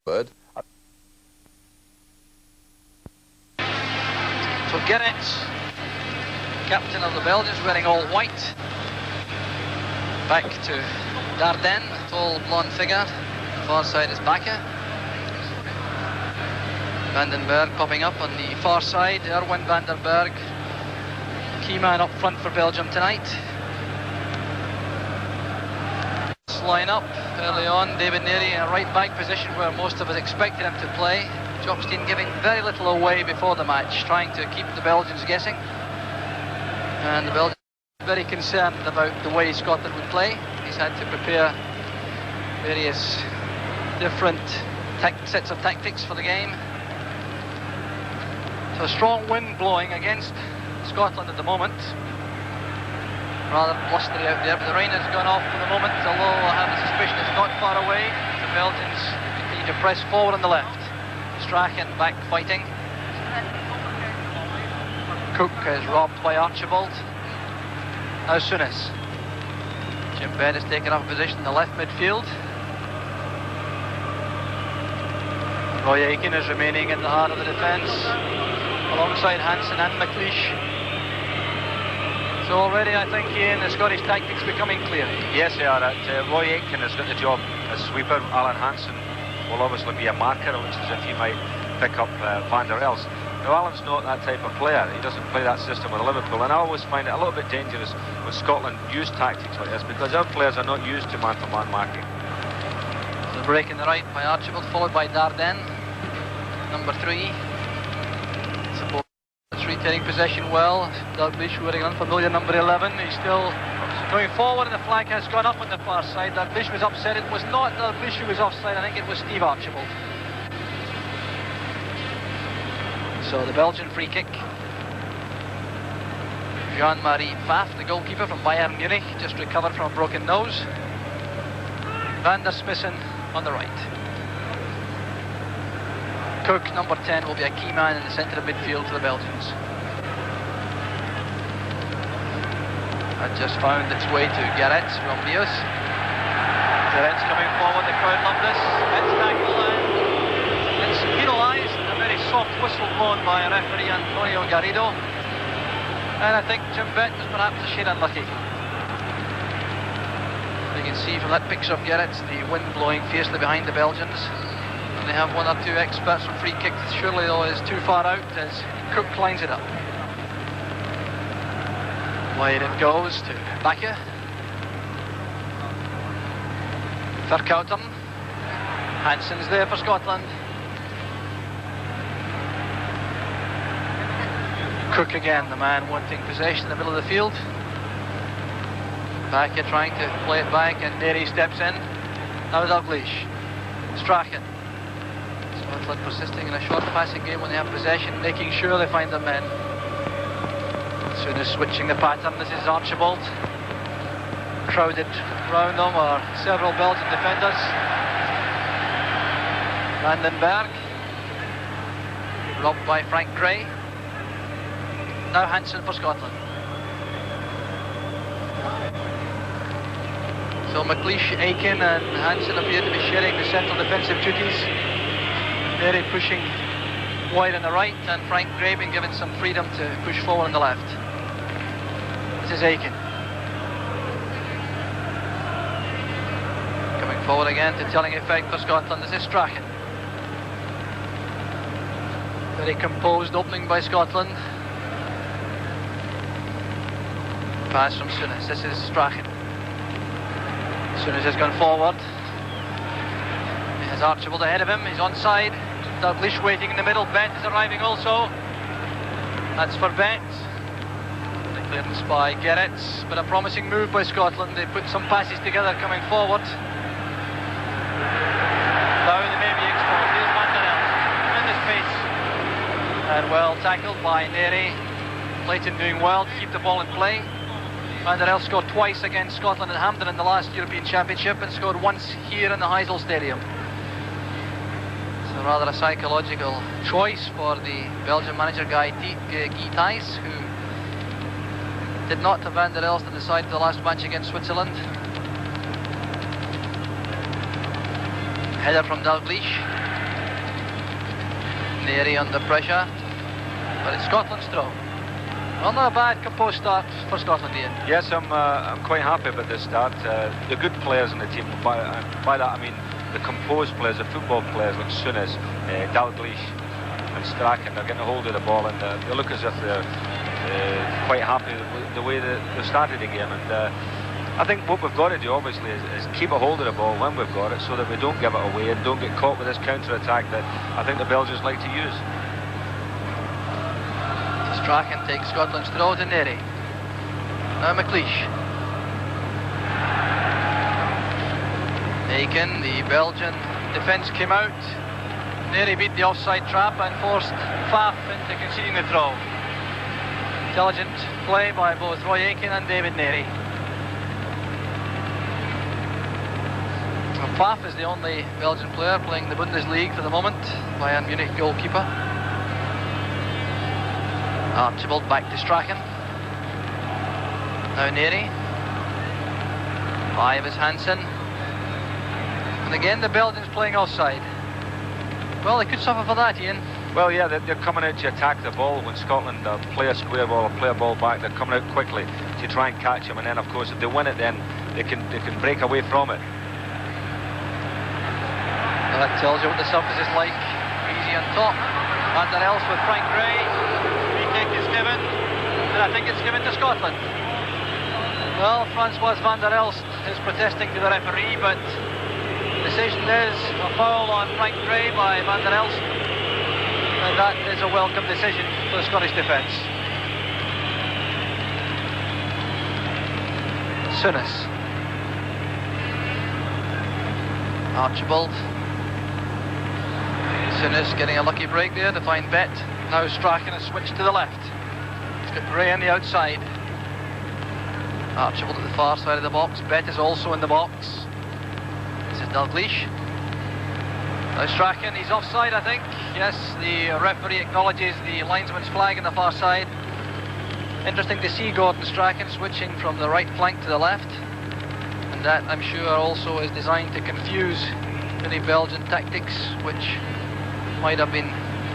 Bird. So Gerrit, captain of the Belgians, wearing all white. Back to Dardenne, tall blonde figure. Far side is Bakker. Vandenberg popping up on the far side. Erwin van der Berg, key man up front for Belgium tonight. Line up early on. David Neary in a right back position where most of us expected him to play. Jokstein giving very little away before the match, trying to keep the Belgians guessing. And the Belgians are very concerned about the way Scotland would play. He's had to prepare various different sets of tactics for the game. So a strong wind blowing against Scotland at the moment. Rather blustery out there, but the rain has gone off for the moment, although I have a suspicion it's not far away. The Belgians continue to press forward on the left. Strachan back fighting. Cook is robbed by Archibald. Now Souness. Jim Bed has taken up a position in the left midfield. Roy Aitken is remaining in the heart of the defence, alongside Hansen and McLeish. So already I think Ian, the Scottish tactics becoming clear. Yes, they are. Roy Aitken has got the job as sweeper. Alan Hansen will obviously be a marker. It looks as if he might pick up Van der Els. Now Alan's not that type of player. He doesn't play that system with Liverpool, and I always find it a little bit dangerous when Scotland use tactics like this, because our players are not used to man-to-man marking. The break in the right by Archibald, followed by Dardenne, number 3. Retaining possession well. Dalglish wearing unfamiliar number 11. He's still going forward, and the flag has gone up on the far side. Dalglish was upset. It was not Dalglish who was offside. I think it was Steve Archibald. So the Belgian free kick. Jean-Marie Pfaff, the goalkeeper from Bayern Munich, just recovered from a broken nose. Van der Smissen on the right. Cook, number 10, will be a key man in the centre of midfield for the Belgians. That just found its way to Gerrit from Bios. Gerrit's coming forward, the crowd love this. It's tackled and it's penalised. A very soft whistle blown by referee Antonio Garrido. And I think Jim Bett was perhaps a shade unlucky. You can see from that picture of Gerrit the wind blowing fiercely behind the Belgians. And they have one or two experts from free kicks. Surely though is too far out as Cook lines it up. Wide it goes to Bakker. Verkouteren. Hansen's there for Scotland. Cook again, the man wanting possession in the middle of the field. Bakker trying to play it back, and Neary steps in. Now Dalglish. Strachan. Scotland persisting in a short passing game when they have possession, making sure they find their men. As soon as switching the pattern, this is Archibald. Crowded round them are several Belgian defenders. Vandenberg, robbed by Frank Gray. Now Hansen for Scotland. So McLeish, Aitken and Hansen appear to be sharing the central defensive duties. Neary pushing wide on the right, and Frank Gray being given some freedom to push forward on the left. This is Aitken. Coming forward again to telling effect for Scotland. This is Strachan. Very composed opening by Scotland. Pass from Souness. This is Strachan. Souness has gone forward. He has Archibald ahead of him. He's onside. Dalglish waiting in the middle. Bett is arriving also. That's for Bett. The clearance by Gerrit, but a promising move by Scotland. They put some passes together coming forward. Now they may be exposed. Here's Van der Els in the space. And well tackled by Neary. Clayton doing well to keep the ball in play. Van der Els scored twice against Scotland at Hampden in the last European Championship, and scored once here in the Heysel Stadium. So rather a psychological choice for the Belgian manager Guy Thys, who did not have Van der Els to the side of the last match against Switzerland. Header from Dalglish. Neri under pressure, but it's Scotland's throw. Well, not a bad composed start for Scotland, Ian. Yes, I'm quite happy about this start. The good players in the team, by that I mean the composed players, the football players like Souness, Dalglish and Strachan, they're getting a hold of the ball, and they look as if they're quite happy with the way they started the game. And I think what we've got to do, obviously, is keep a hold of the ball when we've got it, so that we don't give it away and don't get caught with this counter-attack that I think the Belgians like to use. Strachan takes Scotland's throw to Neri. Now McLeish. Aiken, the Belgian defence came out. Neri beat the offside trap and forced Faf into conceding the throw. Intelligent play by both Roy Aiken and David Neri. Faf is the only Belgian player playing the Bundesliga for the moment, Bayern Munich goalkeeper. Archibald back to Strachan. Now Neri. 5 is Hansen. And again the Belgians playing offside. Well, they could suffer for that, Ian. Well, yeah, they're coming out to attack the ball. When Scotland play a square ball or play a ball back, they're coming out quickly to try and catch them. And then, of course, if they win it, then they can break away from it. Well, that tells you what the surface is like. Easy on top. Van der Elst with Frank Gray. Free kick is given, and I think it's given to Scotland. Well, Francois Van der Elst is protesting to the referee, but the decision is a foul on Frank Gray by Van der Elst, and that is a welcome decision for the Scottish defence. Souness. Archibald. Souness getting a lucky break there to find Bet. Now Strachan has switched to the left. He's got Gray on the outside. Archibald at the far side of the box. Bet is also in the box. This is Dalglish. Now Strachan, he's offside, I think. Yes, the referee acknowledges the linesman's flag on the far side. Interesting to see Gordon Strachan switching from the right flank to the left. And that, I'm sure, also is designed to confuse any Belgian tactics, which might have been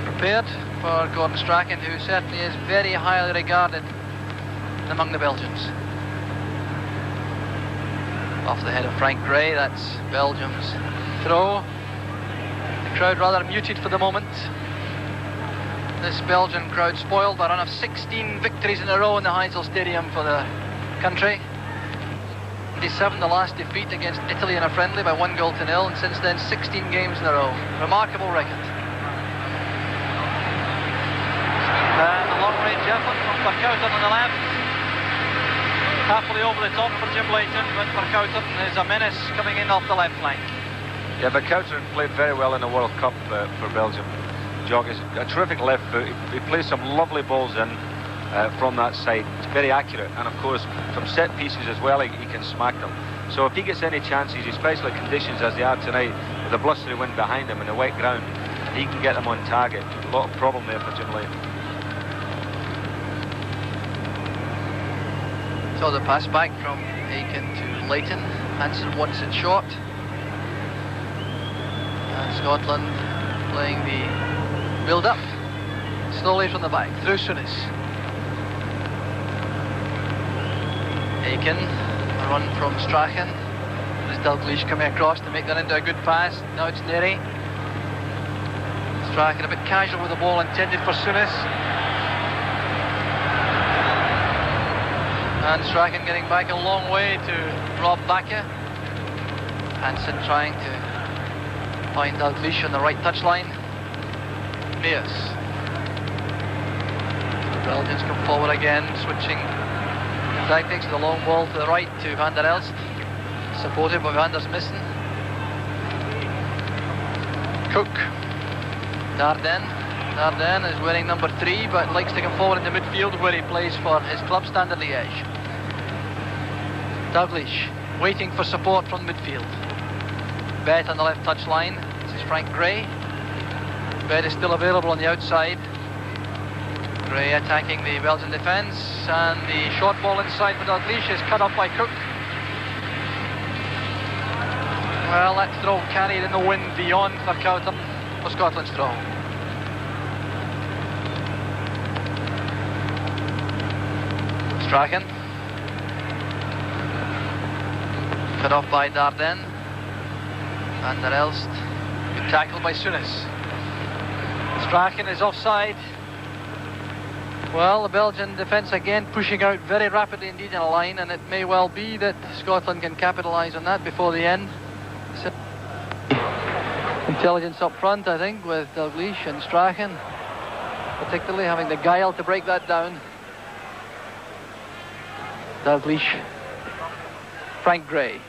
prepared for Gordon Strachan, who certainly is very highly regarded among the Belgians. Off the head of Frank Gray, that's Belgium's throw. The crowd rather muted for the moment. This Belgian crowd spoiled by a run of 16 victories in a row in the Heysel Stadium for the country. 27, the last defeat against Italy in a friendly by 1-0, and since then 16 games in a row. Remarkable record. And a long-range effort from Verkouteren on the left. Happily over the top for Jim Leighton, but Verkouteren is a menace coming in off the left flank. Yeah, Verkouteren played very well in the World Cup for Belgium. Jog is a terrific left foot. He plays some lovely balls in from that side. It's very accurate, and of course from set pieces as well he can smack them. So if he gets any chances, especially conditions as they are tonight, with a blustery wind behind him and the wet ground, he can get them on target. A lot of problem there for Jim Leighton. So the pass back from Aiken to Leighton. Hansen wants it short. And Scotland playing the build-up. Slowly from the back, through Souness. Aiken, a run from Strachan. There's Dalglish coming across to make that into a good pass. Now it's Neri. Strachan a bit casual with the ball intended for Souness. And Strachan getting back a long way to Rob Bakker. Hansen trying to find Dalglish on the right touchline. Mears. The Belgians come forward again, switching tactics with a long ball to the right to Van der Elst, supported by Van der Smissen. Cook. Darden is wearing number 3, but likes to come forward in the midfield where he plays for his club Standard Liège. Dalglish waiting for support from midfield. Bet on the left touch line. This is Frank Gray. Bet is still available on the outside. Gray attacking the Belgian defence, and the short ball inside for Dalglish is cut off by Cook. Well, that throw carried in the wind beyond Verkouteren for Scotland's throw. Strachan. Cut off by Dardenne. Van der Elst. Good tackle by Souness. Strachan is offside. Well, the Belgian defence again pushing out very rapidly indeed in a line, and it may well be that Scotland can capitalise on that before the end. So, intelligence up front, I think, with Dalglish and Strachan, particularly having the guile to break that down. Dalglish, Frank Gray.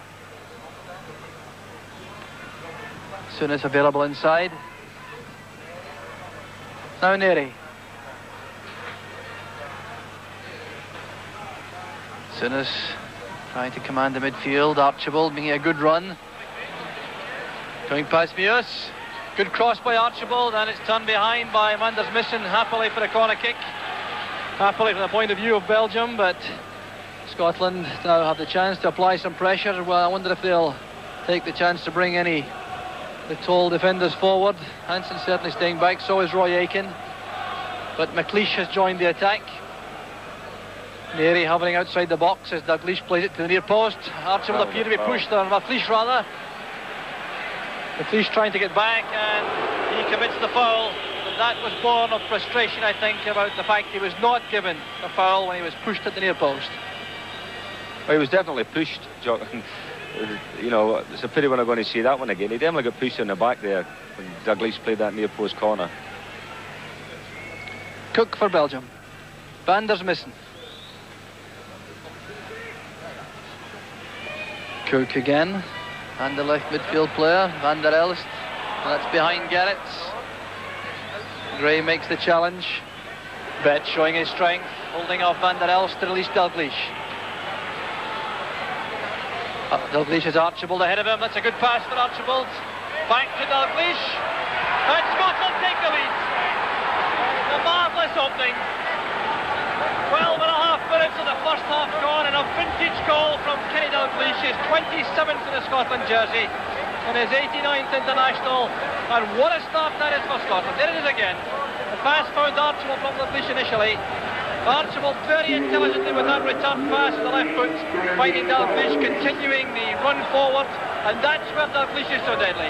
Souness available inside. Now Neri. Souness trying to command the midfield. Archibald making a good run. Going past Meus. Good cross by Archibald, and it's turned behind by Van der Missen, happily for a corner kick. Happily from the point of view of Belgium, but Scotland now have the chance to apply some pressure. Well, I wonder if they'll take the chance to bring any the tall defenders forward. Hansen certainly staying back, so is Roy Aitken. But McLeish has joined the attack. Neri hovering outside the box as Dalglish plays it to the near post. Archibald appear to be pushed, or McLeish rather. McLeish trying to get back, and he commits the foul. But that was born of frustration, I think, about the fact he was not given a foul when he was pushed at the near post. Well, he was definitely pushed, Jock. You know, it's a pity we're not going to see that one again. He definitely got pushed in the back there when Dalglish played that near post corner. Cook for Belgium. Van der Missen. Cook again. And the left midfield player, Van der Elst. And that's behind Gerrits. Gray makes the challenge. Bet showing his strength, holding off Van der Elst to release Dalglish. Dalglish has Archibald ahead of him. That's a good pass for Archibald. Back to Dalglish. And Scotland take the lead. A marvellous opening. 12 and a half minutes of the first half gone, and a vintage goal from Kenny Dalglish, his 27th in the Scotland jersey, and his 89th international. And what a start that is for Scotland. There it is again. The pass found Archibald from Dalglish initially. Archibald very intelligently with that return pass to the left foot, finding Dalglish, continuing the run forward, and that's where Dalglish is so deadly.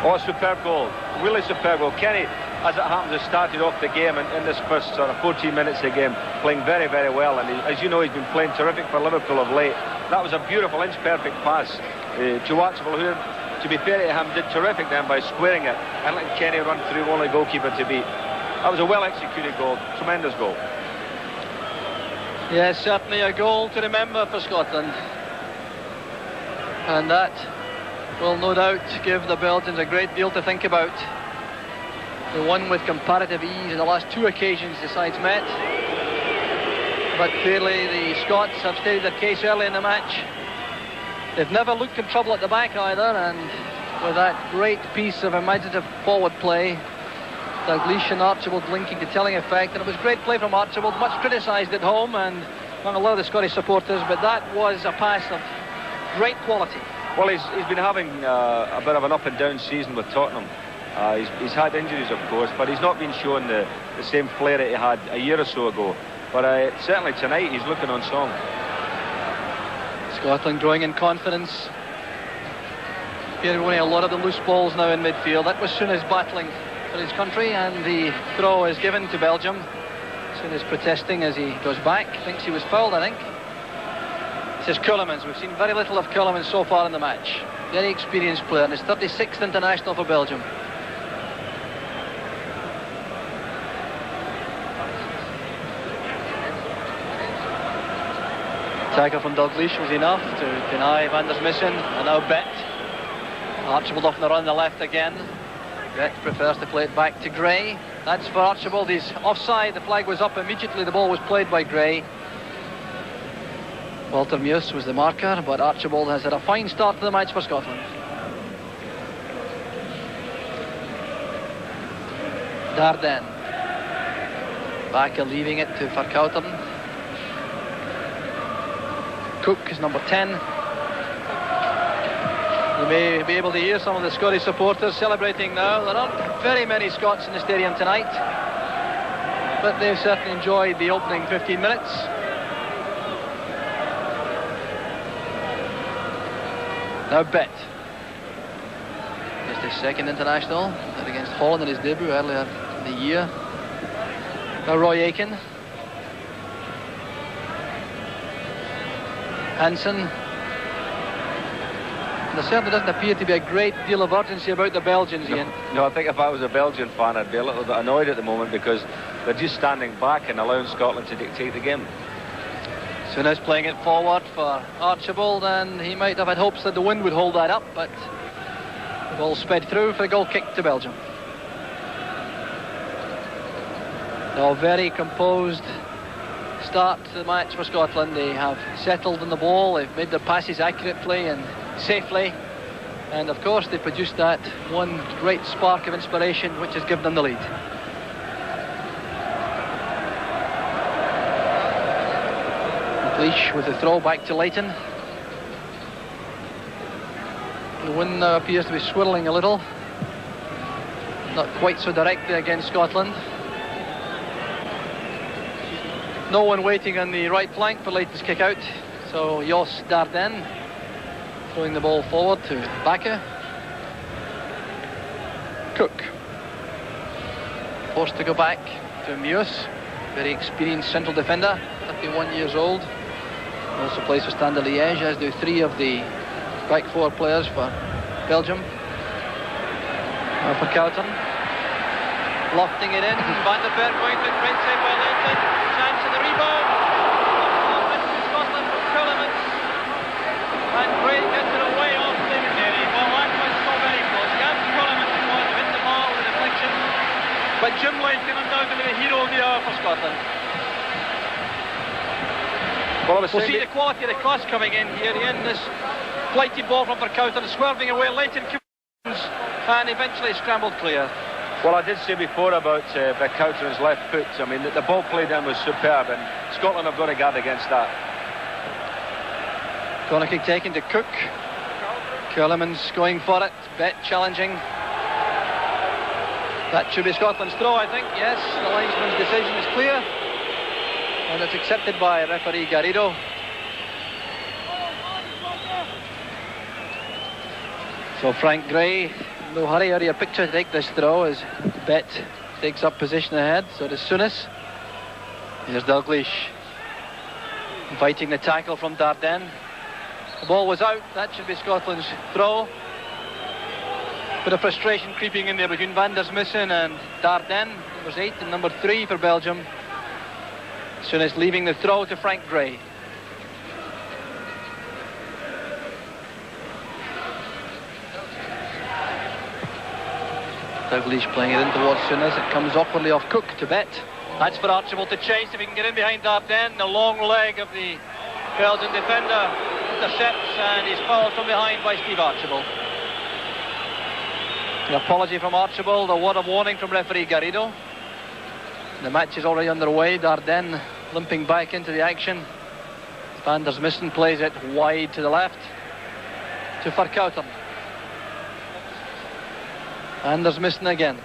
Oh, superb goal. Really superb goal. Kenny, as it happens, has started off the game in this first sort of 14 minutes of the game, playing very, very well. And as you know, he's been playing terrific for Liverpool of late. That was a beautiful inch-perfect pass to Archibald, who, to be fair to him, did terrific then by squaring it and letting Kenny run through, only goalkeeper to beat. That was a well-executed goal, tremendous goal. Yes, certainly a goal to remember for Scotland. And that will no doubt give the Belgians a great deal to think about. They won with comparative ease in the last two occasions the sides met. But clearly the Scots have stated their case early in the match. They've never looked in trouble at the back either, and with that great piece of imaginative forward play, Dalglish and Archibald linking to telling effect, and it was great play from Archibald, much criticised at home and among a lot of the Scottish supporters, but that was a pass of great quality. Well, he's been having a bit of an up and down season with Tottenham. He's had injuries, of course, but he's not been showing the same flair that he had a year or so ago. But certainly tonight he's looking on song. Scotland growing in confidence. Appearing winning a lot of the loose balls now in midfield. That was Souness battling for his country, and the throw is given to Belgium. Souness protesting as he goes back, thinks he was fouled, I think. This is Ceulemans. We've seen very little of Ceulemans so far in the match. Very experienced player, and his 36th international for Belgium. Tackle from Dalglish was enough to deny Van der Missen, and now Bet. Archibald off on the run on the left again. Bet prefers to play it back to Gray. That's for Archibald. He's offside. The flag was up immediately. The ball was played by Gray. Walter Meus was the marker, but Archibald has had a fine start to the match for Scotland. Dardenne. Back and leaving it to Verkouteren. Cook is number 10. You may be able to hear some of the Scottish supporters celebrating now. There aren't very many Scots in the stadium tonight, but they've certainly enjoyed the opening 15 minutes. Now Bet. Just his second international, that against Holland in his debut earlier in the year. Now Roy Aitken. Hansen. There certainly doesn't appear to be a great deal of urgency about the Belgians, Ian. No, I think if I was a Belgian fan, I'd be a little bit annoyed at the moment because they're just standing back and allowing Scotland to dictate the game. Souness playing it forward for Archibald, and he might have had hopes that the wind would hold that up, but the ball sped through for a goal kick to Belgium. Now, very composed start to the match for Scotland. They have settled on the ball, they've made their passes accurately and safely, and of course they produced that one great spark of inspiration which has given them the lead. Leash with the throw back to Leighton. The wind now appears to be swirling a little, not quite so directly against Scotland. No one waiting on the right flank for Leighton's kick out, so Jos Dardenne throwing the ball forward to Bakke. Cook forced to go back to Meus, very experienced central defender, 31 years old. Also plays for Standard Liège, as do three of the back four players for Belgium. Now for Cowton, lofting it in. Van der Berg going to the right side by Leighton. Chance in the rebound. Scotland from Cullimans. And Gray gets it away off David Neary. Well, that was so very close. Gavin Cullimans was hit the ball with a deflection. But Jim Leighton is now to be the hero of the hour for Scotland. Well, we'll see the quality of the cross coming in here. In this flighty ball from Vercouten, swerving away. Leighton and eventually scrambled clear. Well, I did say before about Vercouten's left foot. I mean, the ball played in was superb, and Scotland have got to guard against that. Corner kick taken to Cook. Cullimans going for it. Bet challenging. That should be Scotland's throw, I think. Yes, the linesman's decision is clear. And it's accepted by referee Garrido. So Frank Gray, no hurry out of your picture to take this throw as Bet takes up position ahead. So does Souness. Here's Dalglish inviting the tackle from Dardenne. The ball was out. That should be Scotland's throw. Bit of frustration creeping in there between Van der Smissen and Dardenne, numbers 8 and number 3 for Belgium. Souness leaving the throw to Frank Gray. Dalglish playing it in towards Souness. It comes awkwardly off Cook to Bet. That's for Archibald to chase if he can get in behind Dardenne. The long leg of the Belgian defender intercepts, and he's fouled from behind by Steve Archibald. An apology from Archibald, a word of warning from referee Garrido. The match is already underway. Dardenne limping back into the action. Van der Smissen plays it wide to the left to Vercouten. Van der Smissen again.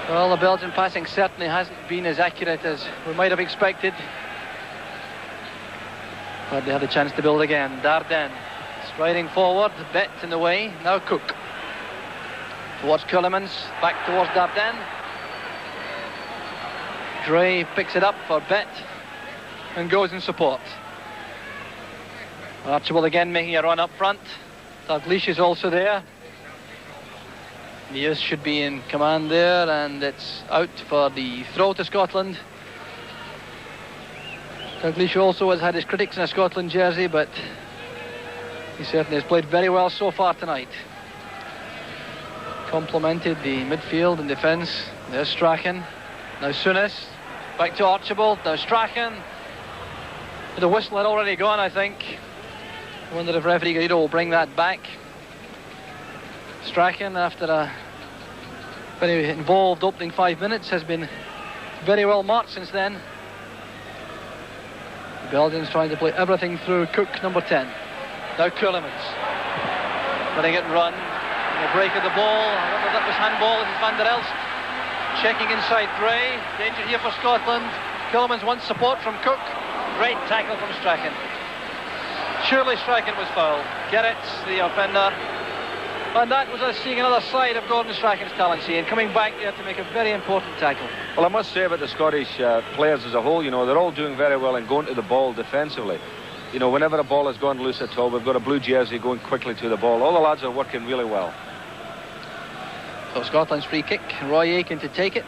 Well, the Belgian passing certainly hasn't been as accurate as we might have expected. But they had a chance to build again. Dardenne striding forward, Bet in the way. Now Cook towards Cullimans, back towards Dardenne. Gray picks it up for Bet and goes in support. Archibald again making a run up front. Dalglish is also there. Meus should be in command there, and it's out for the throw to Scotland. Dalglish also has had his critics in a Scotland jersey, but he certainly has played very well so far tonight. Complemented the midfield and defence. There's Strachan. Now Souness. Back to Archibald. Now Strachan. The whistle had already gone, I think. I wonder if referee Garrido will bring that back. Strachan, after a very involved opening 5 minutes, has been very well marked since then. The Belgians trying to play everything through Cook, number 10. Now Cullimans letting it run. The break of the ball. I wonder if that was handball. This is Van der Elst checking inside Gray. Danger here for Scotland. Cullimans wants support from Cook. Great tackle from Strachan. Surely Strachan was fouled. Gerrits, the offender. And that was us seeing another side of Gordon Strachan's talent, and coming back there to make a very important tackle. Well, I must say about the Scottish players as a whole, you know, they're all doing very well in going to the ball defensively. You know, whenever a ball has gone loose at all, we've got a blue jersey going quickly to the ball. All the lads are working really well. So Scotland's free kick, Roy Aitken to take it.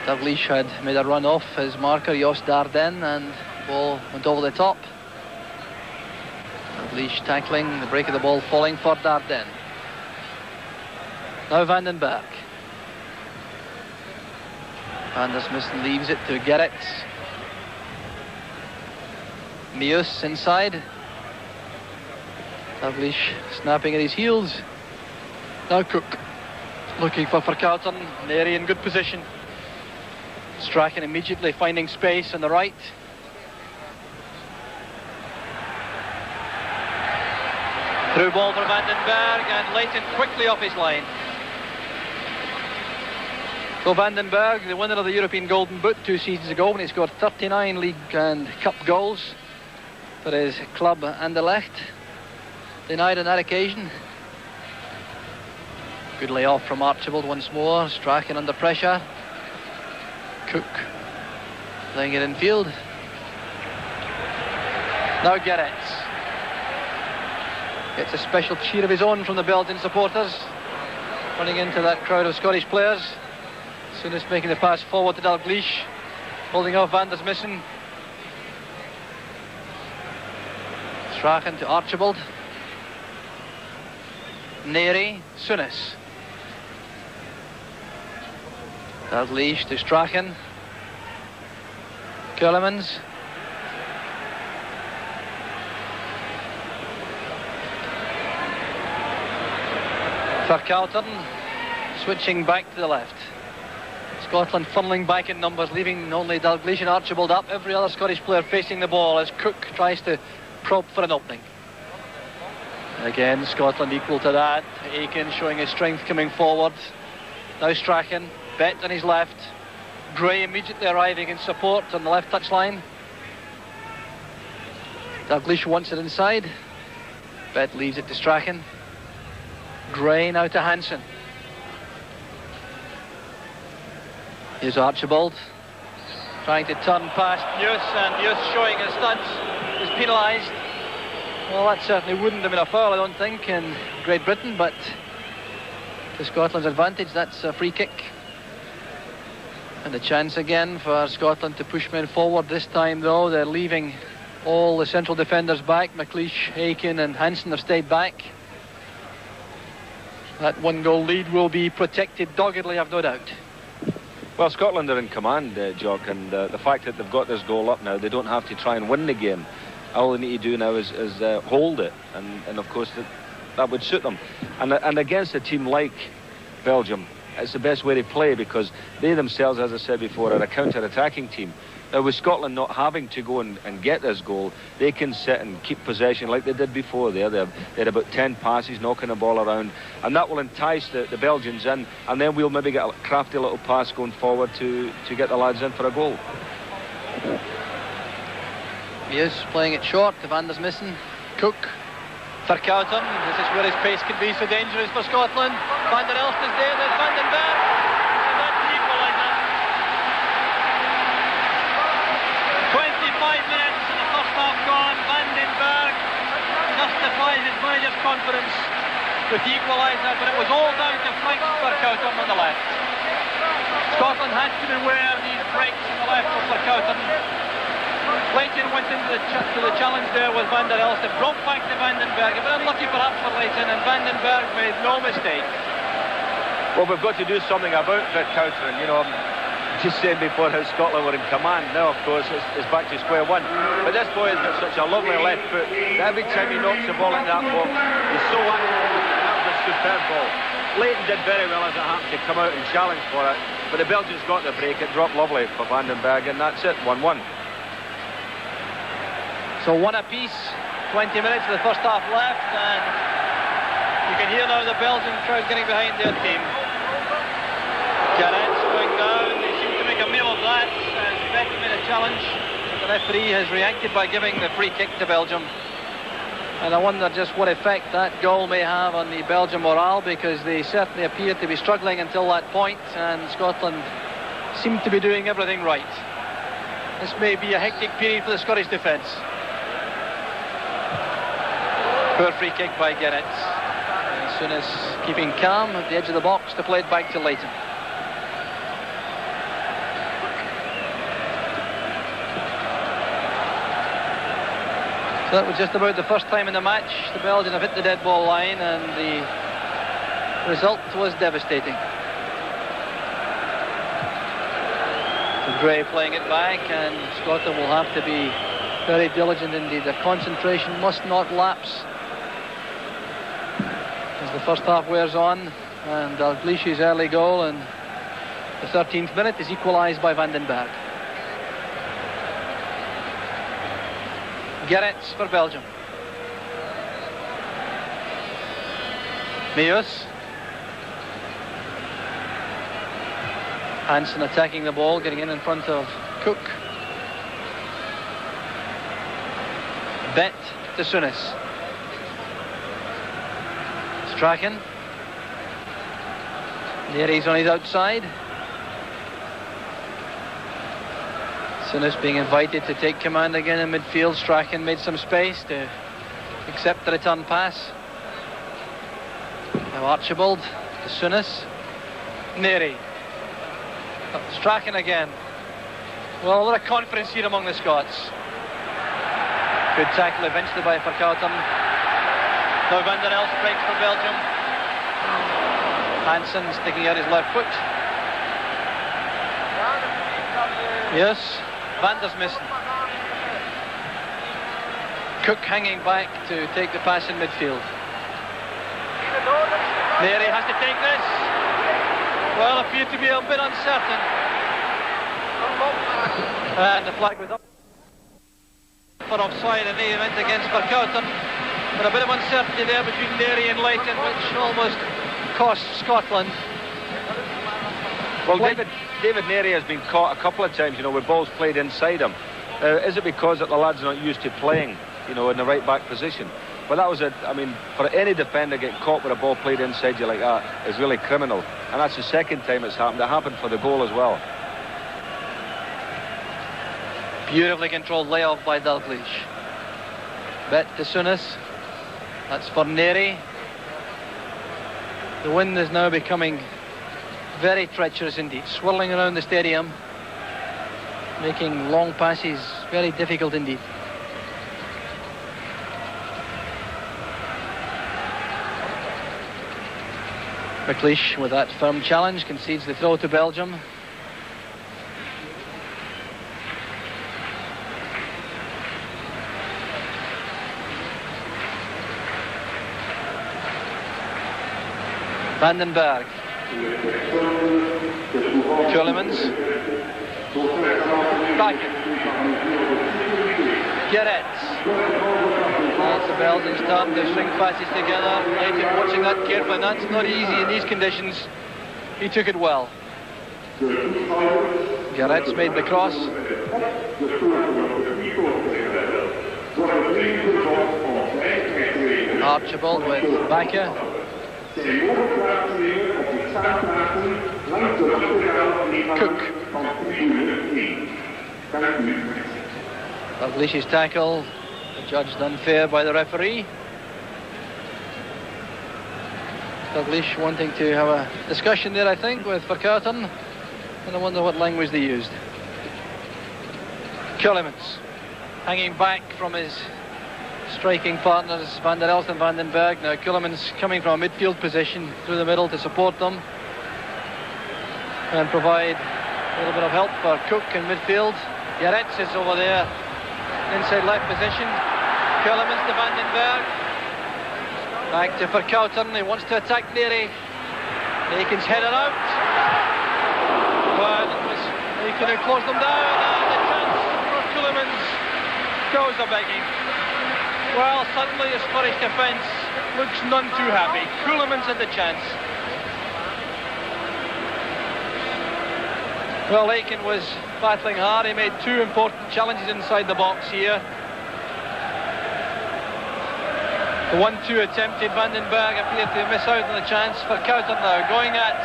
Dalglish had made a run off his marker, Jos Dardenne, and the ball went over the top. Dalglish tackling, the break of the ball falling for Dardenne. Now Vandenberg. Van der Smissen leaves it to Gerrits. Meus inside. Dalglish snapping at his heels. Now Cook looking for Verkouteren. Neri in good position. Strachan immediately finding space on the right. Through ball for Vandenberg, and Leighton quickly off his line. So Vandenberg, the winner of the European Golden Boot 2 seasons ago, when he scored 39 league and cup goals for his club Anderlecht, denied on that occasion. Good layoff from Archibald once more. Strachan under pressure. Cook playing it in field. Now Gerrits gets a special cheer of his own from the Belgian supporters, running into that crowd of Scottish players. Soonest making the pass forward to Dalglish, holding off Van der Smissen. Strachan to Archibald. Neri, Souness. Dalglish to Strachan. Keulemans. Verkouteren switching back to the left. Scotland funneling back in numbers, leaving only Dalglish and Archibald up. Every other Scottish player facing the ball as Cook tries to probe for an opening. Again, Scotland equal to that. Aitken showing his strength coming forward. Now Strachan, Bet on his left. Gray immediately arriving in support on the left touchline. Dalglish wants it inside. Bet leaves it to Strachan. Gray now to Hansen. Here's Archibald trying to turn past Meus, and Meus showing his studs is penalised. Well, that certainly wouldn't have been a foul, I don't think, in Great Britain, but to Scotland's advantage, that's a free kick. And a chance again for Scotland to push men forward. This time, though, they're leaving all the central defenders back. McLeish, Aitken and Hansen have stayed back. That one-goal lead will be protected doggedly, I've no doubt. Well, Scotland are in command, Jock, and the fact that they've got this goal up now, they don't have to try and win the game. All they need to do now is hold it, and of course that would suit them. And against a team like Belgium, it's the best way to play, because they themselves, as I said before, are a counter-attacking team. Now, with Scotland not having to go and get this goal, they can sit and keep possession like they did before there. They had about 10 passes, knocking the ball around, and that will entice the Belgians in, and then we'll maybe get a crafty little pass going forward to get the lads in for a goal. He is playing it short to Van der Smissen. Cook. Verkouteren. This is where his pace can be so dangerous for Scotland. Van der Elst is there. There's Vandenberg. And that's the equaliser. 25 minutes in the first half gone. Vandenberg justifies his manager's confidence with the equaliser, but it was all down to Frank Verkouteren on the left. Scotland had to beware these breaks on the left for Verkouteren. Leighton went into the challenge there with Van der Elst. It brought back to Vandenberg. A bit unlucky perhaps for Leighton, and Vandenberg made no mistake. Well, we've got to do something about Verkouteren. You know, I'm just saying before how Scotland were in command. Now, of course, it's back to square one. But this boy has got such a lovely left foot that every time he knocks the ball into that box, he's so active. That was a superb ball. Leighton did very well, as it happened, to come out and challenge for it. But the Belgians got the break. It dropped lovely for Vandenberg, and that's it, 1-1. So one apiece, 20 minutes of the first half left, and you can hear now the Belgian crowd getting behind their team. Gerrits going down, they seem to make a meal of that, as Beck made a challenge. the referee has reacted by giving the free kick to Belgium. And I wonder just what effect that goal may have on the Belgian morale, because they certainly appeared to be struggling until that point, and Scotland seemed to be doing everything right. This may be a hectic period for the Scottish defence. Poor free kick by Gerrits. As soon as keeping calm at the edge of the box to play it back to Leighton. So that was just about the first time in the match the Belgians have hit the dead ball line, and the result was devastating. Gray playing it back, and Scotland will have to be very diligent indeed. Their concentration must not lapse as the first half wears on, and Dalglish's early goal in the 13th minute is equalised by Van den Berg. Gerrits for Belgium. Meus. Hansen attacking the ball, getting in front of Cook. Bet to Souness. Strachan. Neary's on his outside. Souness being invited to take command again in midfield. Strachan made some space to accept the return pass. Now Archibald to Souness. Neary. Strachan again. Well, a lot of confidence here among the Scots. Good tackle eventually by Verkouteren. Now Van der Elst breaks for Belgium. Hansen sticking out his left foot. Yes, Van der's missing. Cook hanging back to take the pass in midfield. Neary has to take this. Well, appeared to be a bit uncertain. And the flag was up for offside in the event against Verkouteren. But a bit of uncertainty there between Neary and Leighton, which almost cost Scotland. Well, David Neary has been caught a couple of times, you know, with balls played inside him. Is it because that the lads are not used to playing, you know, in the right back position? But that was I mean, for any defender getting caught with a ball played inside you like that is really criminal. And that's the second time it's happened. It happened for the goal as well. Beautifully controlled layoff by Dalglish. Bet to Souness. That's for Neary. The wind is now becoming very treacherous indeed, swirling around the stadium, making long passes very difficult indeed. McLeish with that firm challenge concedes the throw to Belgium. Van den Berg. Keulemans. Bakken. Gerrits. That's the Belgians' turn to string passes together. Leighton watching that carefully, and that's not easy in these conditions. He took it well. Gerrits made the cross. Archibald with Bakker. Cook. Dalglish's tackle judged unfair by the referee. Dalglish wanting to have a discussion there, I think, with Verkouteren, and I wonder what language they used. Keulemans hanging back from his striking partners Van der Elst and Van den Berg. Now Keulemans coming from a midfield position through the middle to support them and provide a little bit of help for Cook in midfield. Gerrits is over there inside left position. Keulemans to Van den Berg. Back to Verkouteren. He wants to attack Neary. Aiken's headed out. But Aiken who closed them down, and the chance for Keulemans goes a begging. Well, suddenly the Scottish defence looks none too happy. Keulemans had the chance. Well, Aiken was battling hard. He made two important challenges inside the box here. The 1-2 attempted. Vandenberg appeared to miss out on the chance for Cowton now. Going at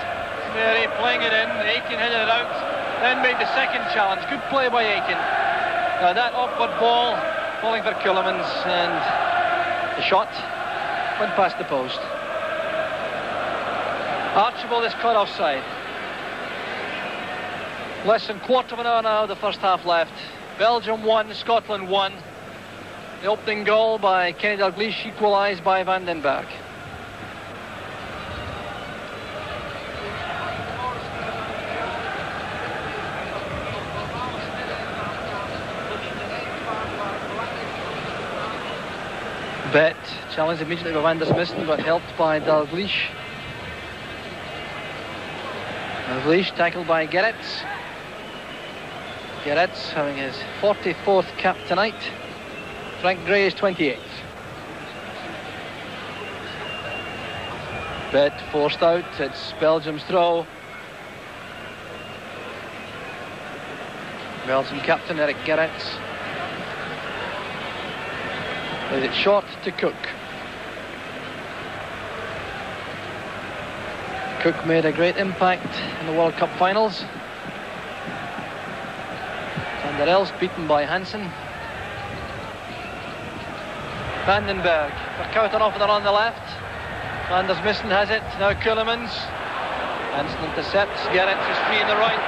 Mary, playing it in. Aiken headed it out. Then made the second challenge. Good play by Aiken. Now that awkward ball falling for Ceulemans, and the shot went past the post. Archibald is caught offside. Less than quarter of an hour now, the first half left. Belgium 1, Scotland 1. The opening goal by Kenny Dalglish, equalised by Vandenberg. Bet challenged immediately by Van der Smissen, but helped by Dalglish. Dalglish tackled by Gerrits. Gerrits having his 44th cap tonight. Frank Gray is 28th. Bet forced out. It's Belgium's throw. Belgium captain Eric Gerrits. Plays it short to Cook. Cook made a great impact in the World Cup finals. Van der Elst beaten by Hansen. Vandenberg for Koutenhoff on the left. Van der Smissen has it. Now Ceulemans. Hansen intercepts. Gerrits is free in the right.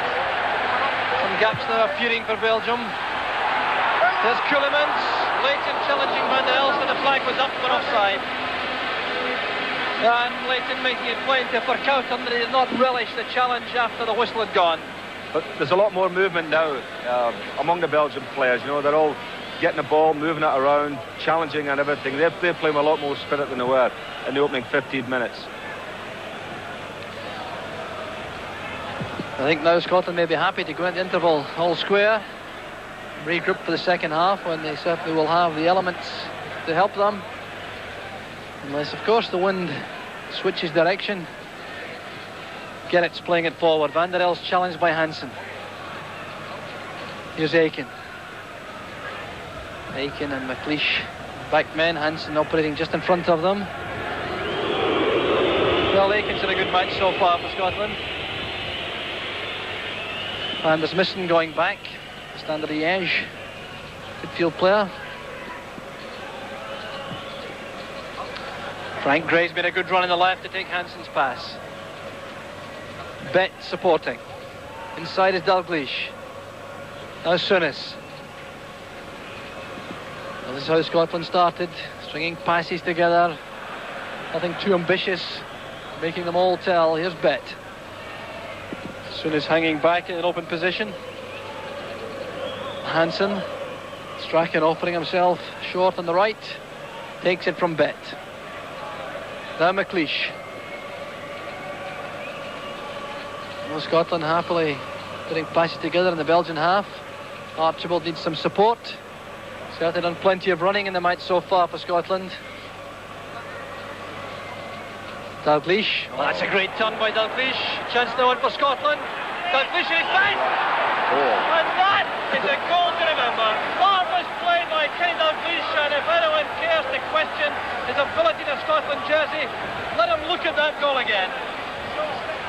Some gaps now appearing for Belgium. There's Ceulemans. Leighton challenging Van der Elst, and the flag was up for offside. And Leighton making it plain to Verkouten that he did not relish the challenge after the whistle had gone. But there's a lot more movement now among the Belgian players. You know, they're all getting the ball, moving it around, challenging and everything. They're playing with a lot more spirit than they were in the opening 15 minutes. I think now Scotland may be happy to go into the interval all square, regroup for the second half, when they certainly will have the elements to help them. Unless, of course, the wind switches direction. Gerrits playing it forward. Van der Elst challenged by Hansen. Here's Aiken. Aiken and McLeish back men. Hansen operating just in front of them. Well, Aiken's had a good match so far for Scotland. Van der Smissen going back. Standard Liège. Good field player. Frank Gray's made a good run in the left to take Hansen's pass. Bet supporting. Inside is Dalglish. Now Souness. Well, this is how Scotland started. Stringing passes together. Nothing too ambitious. Making them all tell. Here's Bet. Souness hanging back in an open position. Hansen. Strachan offering himself short on the right. Takes it from Bet. Now McLeish. Well, Scotland happily putting passes together in the Belgian half. Archibald needs some support. Certainly done plenty of running in the match so far for Scotland. Dalglish. Oh, that's a great turn by Dalglish. Chance now on for Scotland. Dalglish is back. Oh. And that is a goal to remember. Marvellous play by Kenny Dalglish, and if anyone cares to question his ability in a Scotland jersey, let him look at that goal again.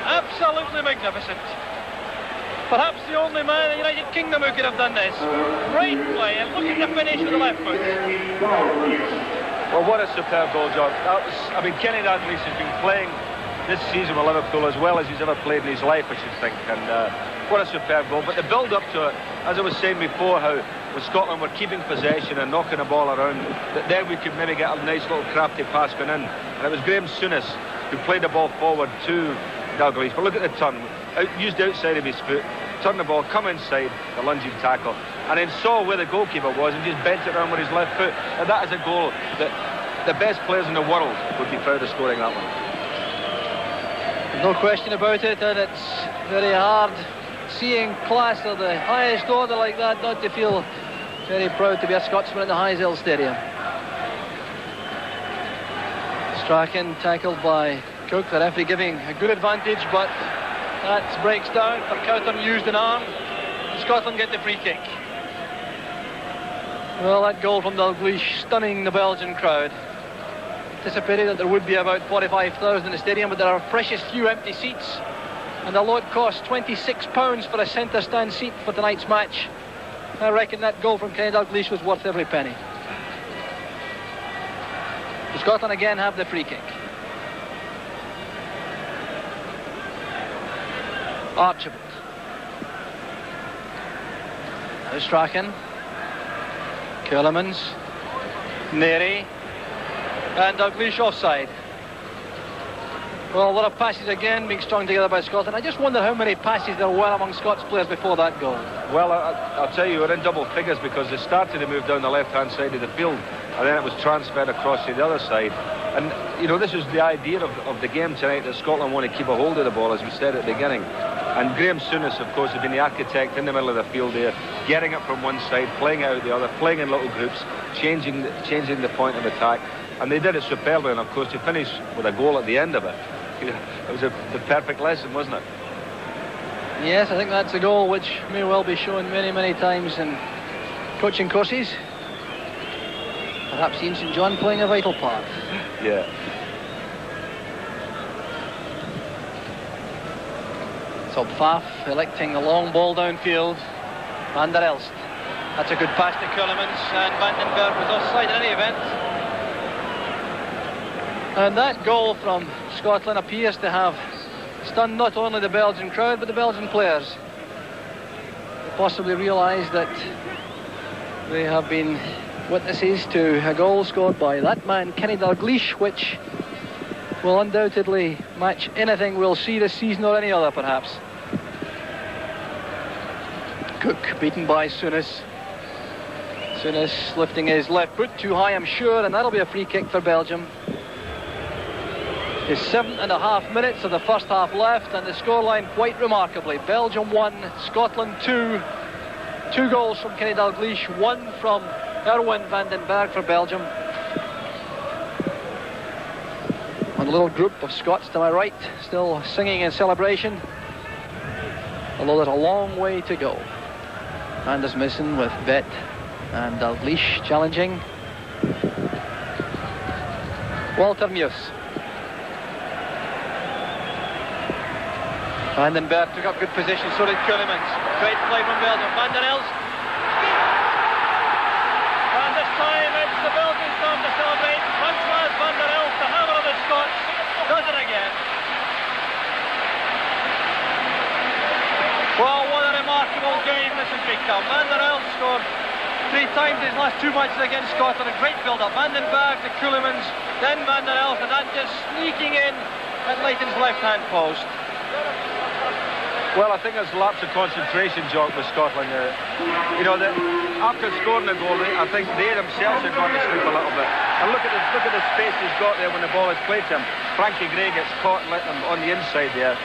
Absolutely magnificent. Perhaps the only man in the United Kingdom who could have done this. Great play, and look at the finish with the left foot. Well, what a superb goal, John. Kenny Dalglish has been playing this season with Liverpool as well as he's ever played in his life, I should think. And what a superb goal. But the build-up to it, as I was saying before, how with Scotland were keeping possession and knocking the ball around, that then we could maybe get a nice little crafty pass going in. And it was Graham Souness who played the ball forward to Dalglish. But look at the turn. Used the outside of his foot, turned the ball, come inside, the lunging tackle, and then saw where the goalkeeper was and just bent it around with his left foot. And that is a goal that the best players in the world would be proud of scoring that one. No question about it, and it's very hard seeing class of the highest order like that not to feel very proud to be a Scotsman in the Heysel Stadium. Strachan tackled by Cook, the referee giving a good advantage, but That breaks down for Cowthorne, used an arm. Scotland get the free kick. Well, that goal from Dalglish stunning the Belgian crowd. Anticipated that there would be about 45,000 in the stadium, but there are precious few empty seats. And although it costs £26 for a centre stand seat for tonight's match, I reckon that goal from Kenny Dalglish was worth every penny. Scotland again have the free kick. Archibald. Now Strachan. Kellermans. Neri. And Dalglish offside. Well, a lot of passes again being strung together by Scotland. I just wonder how many passes there were among Scots players before that goal. Well, I'll tell you, we're in double figures because they started to move down the left-hand side of the field, and then it was transferred across to the other side. And, you know, this is the idea of the game tonight, that Scotland want to keep a hold of the ball, as we said at the beginning. And Graham Souness, of course, has been the architect in the middle of the field there, getting it from one side, playing out the other, playing in little groups, changing the point of attack. And they did it superbly, and of course to finish with a goal at the end of it, it was the perfect lesson, wasn't it? Yes, I think that's a goal which may well be shown many, many times in coaching courses. Perhaps Ian St John playing a vital part. Yeah. So Pfaff electing the long ball downfield. Van der Elst. That's a good pass to Kellermans, and Vandenberg was offside in any event. And that goal from Scotland appears to have stunned not only the Belgian crowd but the Belgian players. They possibly realise that they have been witnesses to a goal scored by that man Kenny Dalglish, which will undoubtedly match anything we'll see this season or any other perhaps. Cook beaten by Souness. Souness lifting his left foot too high, I'm sure, and that'll be a free kick for Belgium. There's 7.5 minutes of the first half left, and the scoreline quite remarkably. Belgium 1, Scotland 2. 2 goals from Kenny Dalglish, 1 from Erwin van den Berg for Belgium. And a little group of Scots to my right, still singing in celebration. Although there's a long way to go. Anders Missen with Vet and Dalglish challenging. Walter Meus. Van den Berg took up good position, so did Kellermans. Great play from Belgium. Van der Elst. And this time it's the Belgians time to celebrate. Francois Van der Elst, the hammer of the Scots, does it again. Well, what a remarkable game this has become. Van der Elst scored 3 times his last 2 matches against Scotland. A great build-up. Van den Berg to Kellermans, then Van der Elst, and that just sneaking in at Leighton's left-hand post. Well, I think there's lapse of concentration, Jock, with Scotland. You know, after scoring a goal, I think they themselves are going to sleep a little bit. And look at the space he's got there when the ball is played to him. Frankie Gray gets caught and let him on the inside there.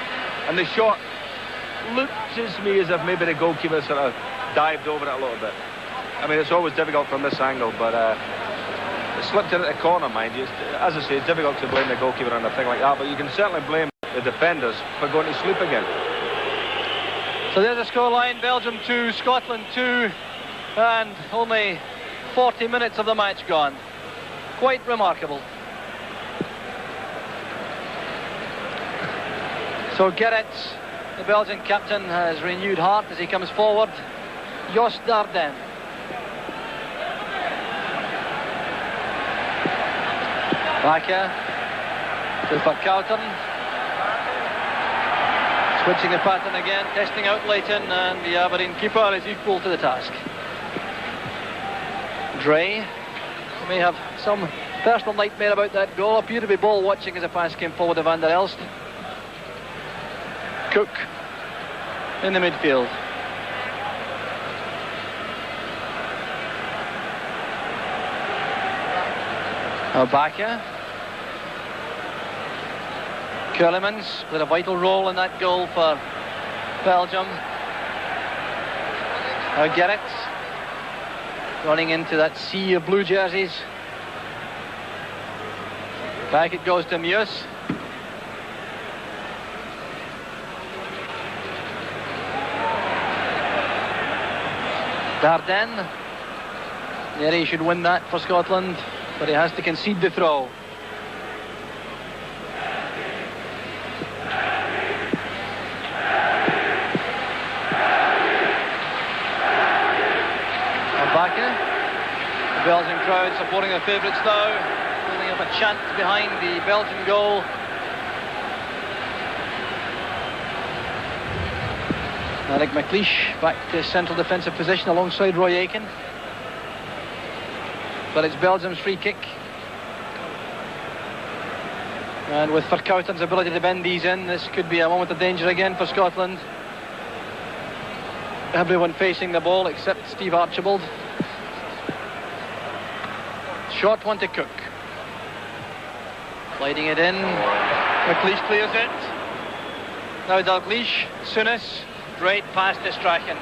And the shot looks to me as if maybe the goalkeeper sort of dived over it a little bit. I mean, it's always difficult from this angle, but it slipped in at the corner, mind you. As I say, it's difficult to blame the goalkeeper on a thing like that, but you can certainly blame the defenders for going to sleep again. So there's the scoreline, Belgium 2, Scotland 2, and only 40 minutes of the match gone. Quite remarkable. So Gerrits, the Belgian captain, has renewed heart as he comes forward. Jos Dardenne. Bakker to Cowthorne. Switching the pattern again, testing out Leighton, and the Aberdeen keeper is equal to the task. Dre may have some personal nightmare about that goal. Appeared to be ball watching as a pass came forward to Van der Elst. Cook in the midfield. Now Bakker. Kellermans played a vital role in that goal for Belgium. Now Gerrits running into that sea of blue jerseys. Back it goes to Meus. Dardenne. Nearly should win that for Scotland, but he has to concede the throw. The Belgian crowd supporting their favourites now, building up a chant behind the Belgian goal. Eric McLeish back to central defensive position alongside Roy Aitken. But it's Belgium's free kick. And with Verkouten's ability to bend these in, this could be a moment of danger again for Scotland. Everyone facing the ball except Steve Archibald. Short one to Cook. Sliding it in. McLeish clears it. Now Dalglish, Souness. Great pass to Strachan.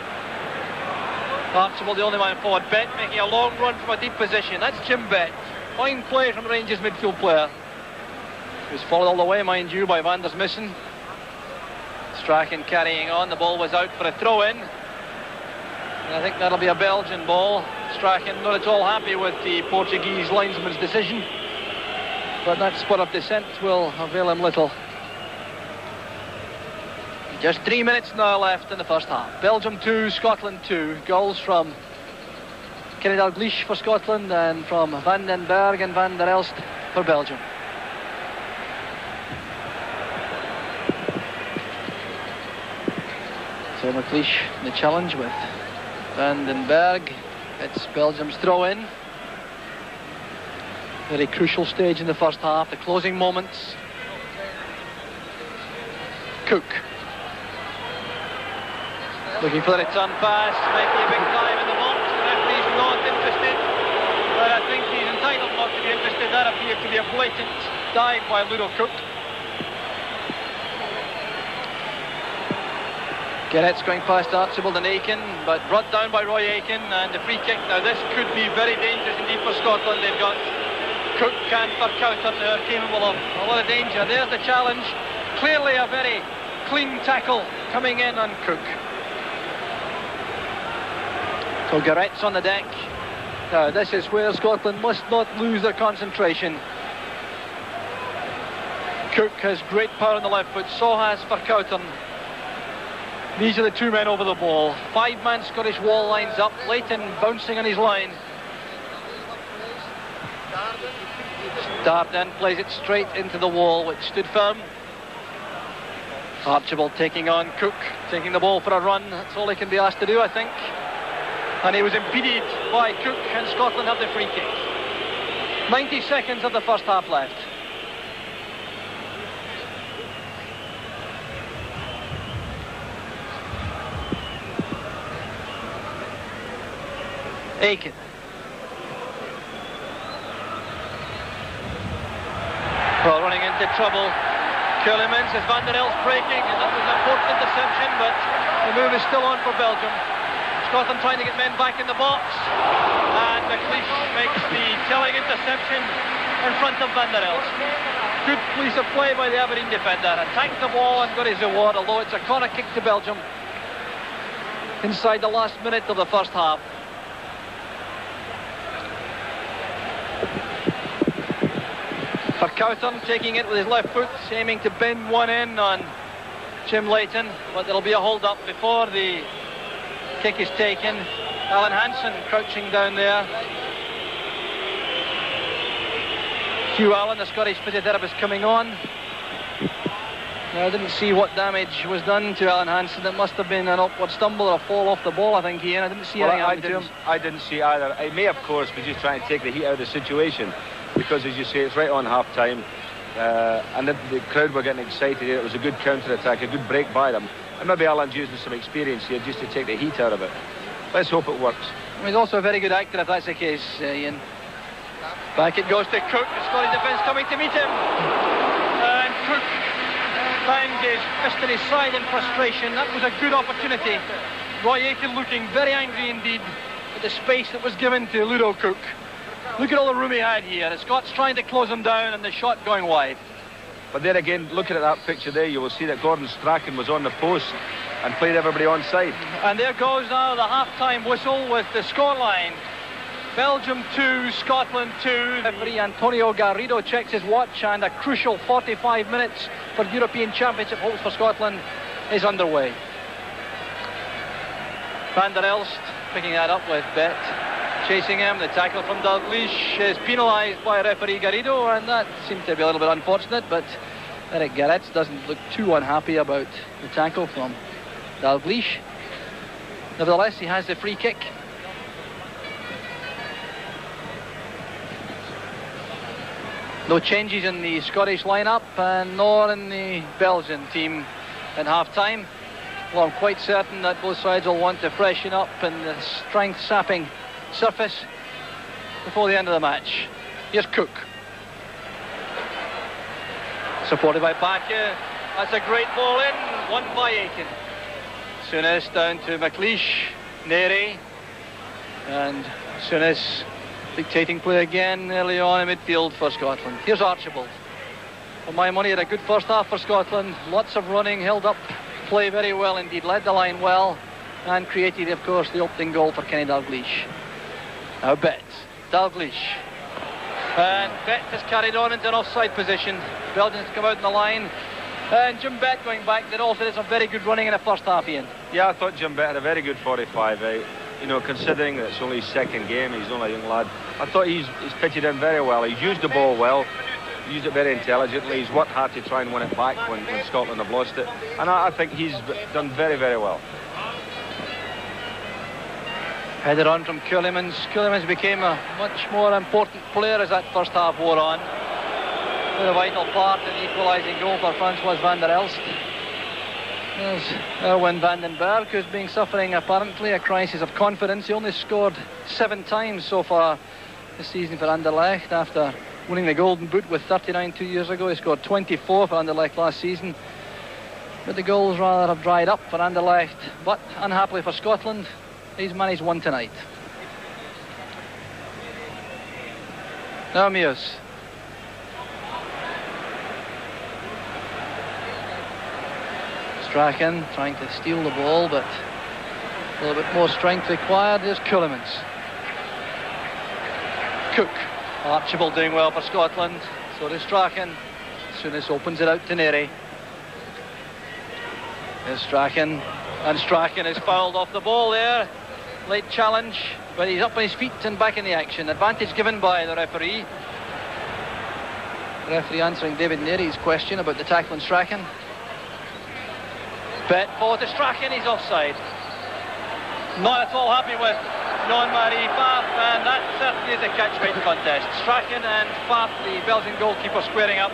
Archibald, the only man forward. Bett making a long run from a deep position. That's Jim Bett. Fine play from the Rangers midfield player. He was followed all the way, mind you, by Van der Smissen. Strachan carrying on. The ball was out for a throw-in. And I think that'll be a Belgian ball. Strachan not at all happy with the Portuguese linesman's decision, but that spot of dissent will avail him little. Just 3 minutes now left in the first half. Belgium 2, Scotland 2. Goals from Kenny Dalglish for Scotland and from Van den Berg and Van der Elst for Belgium. So McLeish in the challenge with Van den Berg. It's Belgium's throw-in. Very crucial stage in the first half, the closing moments. Cook. Looking for the return pass, might be a big dive in the box. The referee's not interested, but I think he's entitled not to be interested. That appeared to be a blatant dive by Ludo Cook. Garrett's going past Archibald and Aitken, but brought down by Roy Aitken, and the free kick. Now this could be very dangerous indeed for Scotland. They've got Cook and Verkouten who are capable of a lot of danger. There's the challenge. Clearly a very clean tackle coming in on Cook. So Garrett's on the deck. Now this is where Scotland must not lose their concentration. Cook has great power on the left foot, so has Verkouten. These are the two men over the ball. Five-man Scottish wall lines up. Leighton bouncing on his line. Dardenne plays it straight into the wall, which stood firm. Archibald taking on Cook, taking the ball for a run. That's all he can be asked to do, I think. And he was impeded by Cook, and Scotland have the free kick. 90 seconds of the first half left. Aitken. Well, running into trouble. Keulemans as Van der Elst breaking, and that was an important interception, but the move is still on for Belgium. Scotland trying to get men back in the box, and McLeish makes the telling interception in front of Van der Elst. Good piece of play by the Aberdeen defender. Attacked the ball and got his reward, although it's a corner kick to Belgium inside the last minute of the first half. Verkouten taking it with his left foot, aiming to bend one in on Jim Leighton, but there'll be a hold-up before the kick is taken. Alan Hansen crouching down there. Hugh Allen, the Scottish physiotherapist, coming on. Now, I didn't see what damage was done to Alan Hansen. It must have been an upward stumble or a fall off the ball, I think, Ian. I didn't see anything happen to him. I didn't see either. I may, of course, be just trying to take the heat out of the situation, because, as you say, it's right on half-time, and the crowd were getting excited. It was a good counter-attack, a good break by them. And maybe Alan's using some experience here just to take the heat out of it. Let's hope it works. He's also a very good actor, if that's the case, Ian. Back it goes to Cook, the Scottish defence coming to meet him. And Cook banged his fist in his side in frustration. That was a good opportunity. Roy Aitken looking very angry indeed at the space that was given to Ludo Cook. Look at all the room he had here. The Scots trying to close him down and the shot going wide. But there again, looking at that picture there, you will see that Gordon Strachan was on the post and played everybody onside. And there goes now the half-time whistle with the scoreline. Belgium 2, Scotland 2. Referee Antonio Garrido checks his watch, and a crucial 45 minutes for European Championship hopes for Scotland is underway. Van der Elst picking that up with Bet. Chasing him, the tackle from Dalglish is penalised by referee Garrido, and that seemed to be a little bit unfortunate, but Eric Garretts doesn't look too unhappy about the tackle from Dalglish. Nevertheless, he has the free kick. No changes in the Scottish lineup, and nor in the Belgian team at half-time. Well, I'm quite certain that both sides will want to freshen up in the strength-sapping surface before the end of the match. Here's Cook. Supported by Bakke. That's a great ball in, won by Aiken. Souness down to McLeish, Neri, and Souness dictating play again early on in midfield for Scotland. Here's Archibald. For my money, had a good first half for Scotland. Lots of running, held up play very well indeed, led the line well, and created, of course, the opening goal for Kenny Dalglish. Now Bet, Dalglish, and Bet has carried on into an offside position. Belgians come out in the line, and Jim Bet going back. They also did some very good running in the first half, Ian. Yeah, I thought Jim Bet had a very good 45. You know, considering that it's only his second game, he's only a young lad. I thought he's pitched in very well. He's used the ball well, used it very intelligently. He's worked hard to try and win it back when Scotland have lost it, and I think he's done very, very well. Headed on from Ceulemans. Ceulemans became a much more important player as that first half wore on. With a vital part in the equalising goal for Francois van der Elst. There's Erwin van den Berg, who's been suffering apparently a crisis of confidence. He only scored 7 times so far this season for Anderlecht after winning the Golden Boot with 39 2 years ago. He scored 24 for Anderlecht last season. But the goals rather have dried up for Anderlecht. But unhappily for Scotland, he's managed one tonight. Now Mears. Strachan trying to steal the ball, but a little bit more strength required. There's Ceulemans. Cook. Archibald doing well for Scotland. So does Strachan. Souness opens it out to Neri. There's Strachan. And Strachan is fouled off the ball there. Late challenge, but he's up on his feet and back in the action. Advantage given by the referee. The referee answering David Neri's question about the tackle on Strachan. Bet forward to Strachan, he's offside. Not at all happy with Jean-Marie Pfaff, and that certainly is a catch-weight contest. Strachan and Pfaff, the Belgian goalkeeper, squaring up.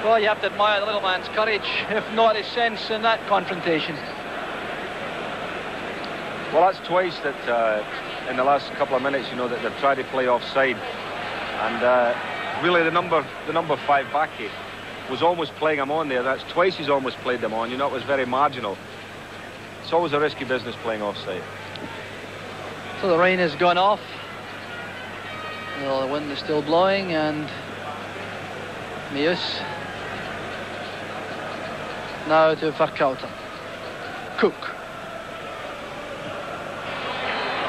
Well, you have to admire the little man's courage, if not his sense in that confrontation. Well, that's twice that in the last couple of minutes, you know, that they've tried to play offside, and really the number 5 Bakke was almost playing him on there. That's twice he's almost played them on. You know, it was very marginal. It's always a risky business playing offside. So the rain has gone off. Well, the wind is still blowing, and Meus now to Verkouten. Cook.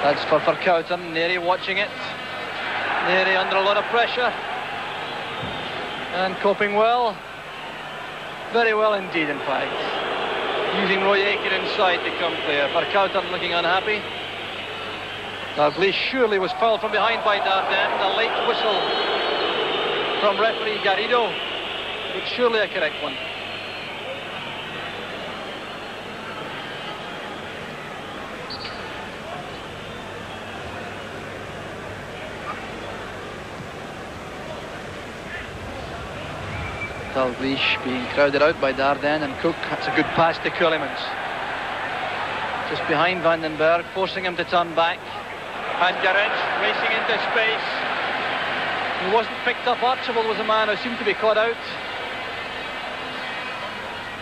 That's for Verkouten. Neri watching it. Neri under a lot of pressure and coping well. Very well indeed, in fact. Using Roy Aiken inside to come clear. Verkouten looking unhappy. Dalglish surely was fouled from behind by Dardenne. A late whistle from referee Garrido, but surely a correct one. Dalglish being crowded out by Dardenne and Cook. That's a good pass to Ceulemans. Just behind Van den Berg, forcing him to turn back. And Garretts racing into space. He wasn't picked up. Archibald was a man who seemed to be caught out.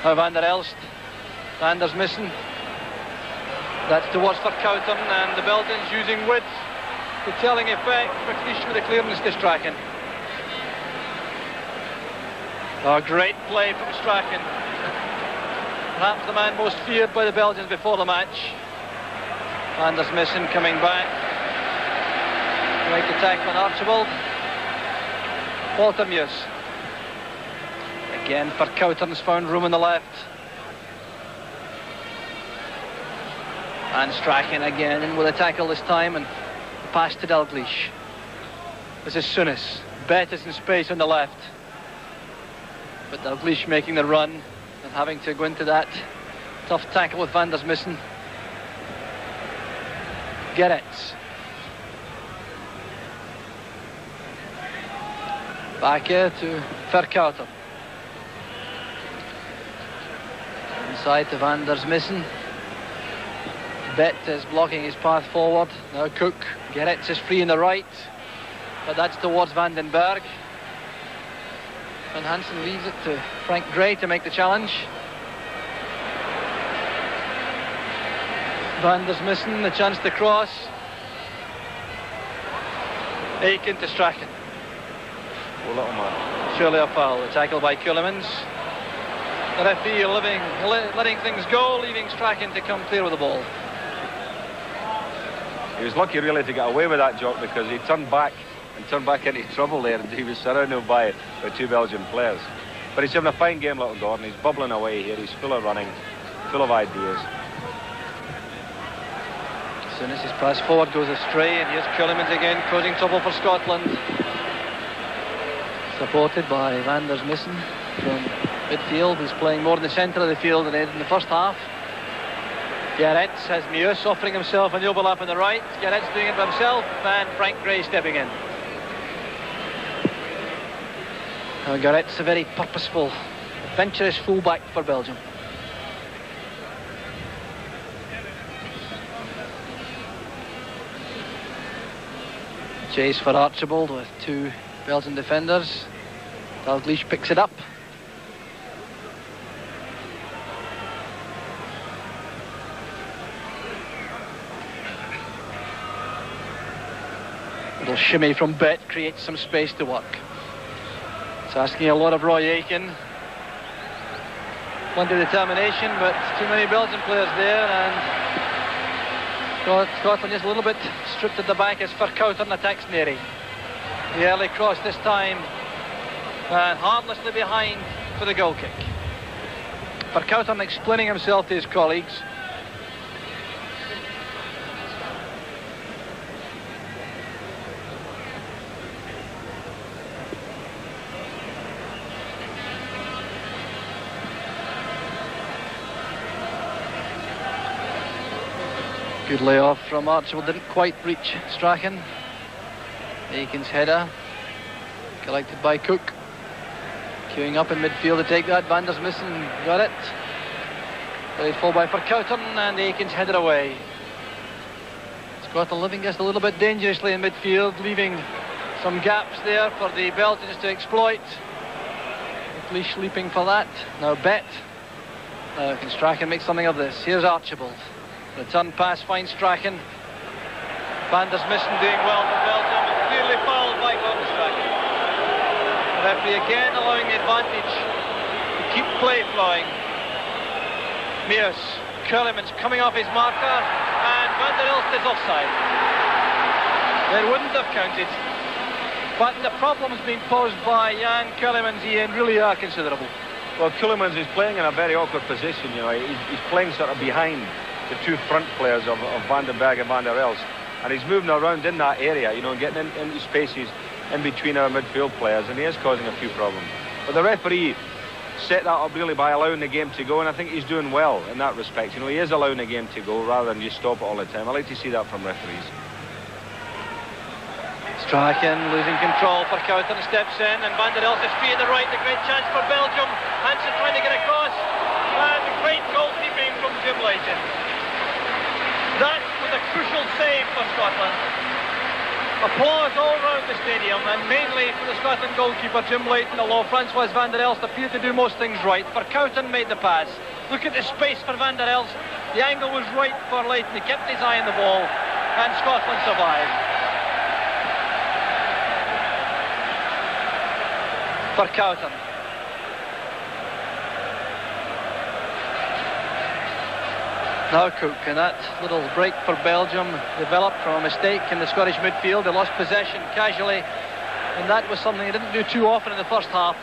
Now Van der Elst. Van der's missing. That's towards Verkouten, and the Belgians using width to telling effect. McLeish with a clearance to Strachan. Oh, great play from Strachan. Perhaps the man most feared by the Belgians before the match. Van der Smissen coming back to make the tackle on Archibald. Walter Meus. Again, Verkouten's found room on the left. And Strachan again in with a tackle this time, and pass to Dalglish. This is Souness. Bet is in space on the left. But Dalglish making the run and having to go into that tough tackle with Van der Smissen. Gerrits. Back here to Verkouten. Inside to Van der Smissen. Bet is blocking his path forward. Now Cook. Gerrits is free in the right, but that's towards Vandenberg. And Hansen leaves it to Frank Gray to make the challenge. Van der Smissen, the chance to cross. Aiken to Strachan. Oh, little man. Surely a foul. The tackle by Kulemans. The referee letting things go, leaving Strachan to come clear with the ball. He was lucky really to get away with that, Jock, because he turned back into trouble there, and he was surrounded by two Belgian players. But he's having a fine game, little Gordon. He's bubbling away here. He's full of running, full of ideas. As soon as his pass forward goes astray, and here's Kulemans again, causing trouble for Scotland. Supported by Van der Smissen from midfield, who's playing more in the centre of the field than in the first half. Gerrits has Meus offering himself an overlap on the right. Gerrits doing it by himself, and Frank Gray stepping in. Gerrits, a very purposeful, adventurous fullback for Belgium. Chase for Archibald with two Belgian defenders. Dalglish picks it up. Little shimmy from Bet creates some space to work. It's asking a lot of Roy Aiken. Plenty of determination, but too many Belgian players there, and Scotland just a little bit stripped at the back as Verkouten attacks Neri. The early cross this time, and harmlessly behind for the goal kick. Verkouten explaining himself to his colleagues. Good layoff from Archibald, didn't quite reach Strachan. Aiken's header, collected by Cook. Queuing up in midfield to take that, Van der Smissen got it. Played full by Verkouten, and Aiken's headed away. Scotland living just a little bit dangerously in midfield, leaving some gaps there for the Belgians to exploit. Leash leaping for that. Now Bet. Now can Strachan make something of this? Here's Archibald. Return pass finds Strachan. Van der Smissen doing well for Belgium, and clearly fouled by Gordon Strachan. The referee again allowing the advantage to keep play flowing. Meus, Kulemans coming off his marker, and Van der Elst is offside. It wouldn't have counted, but the problems being posed by Jan Kulemans, Ian, really are considerable. Well, Kulemans is playing in a very awkward position, you know. He's playing sort of behind the two front players of Vandenberg and Van der Elst, and he's moving around in that area, you know, and getting into spaces in between our midfield players, and he is causing a few problems. But the referee set that up really by allowing the game to go, and I think he's doing well in that respect. You know, he is allowing the game to go rather than just stop it all the time. I like to see that from referees. Strachan losing control. Verkouten steps in, and Van der Elst is free at the right. A great chance for Belgium. Hansen trying to get across, and great goalkeeping from Jim Leighton. That was a crucial save for Scotland. Applause all round the stadium, and mainly for the Scotland goalkeeper Jim Leighton, although Francois Van der Elst appeared to do most things right. Verkouten made the pass. Look at the space for Van der Elst. The angle was right for Leighton. He kept his eye on the ball, and Scotland survived. Verkouten. Now Cook, and that little break for Belgium developed from a mistake in the Scottish midfield. They lost possession casually, and that was something they didn't do too often in the first half.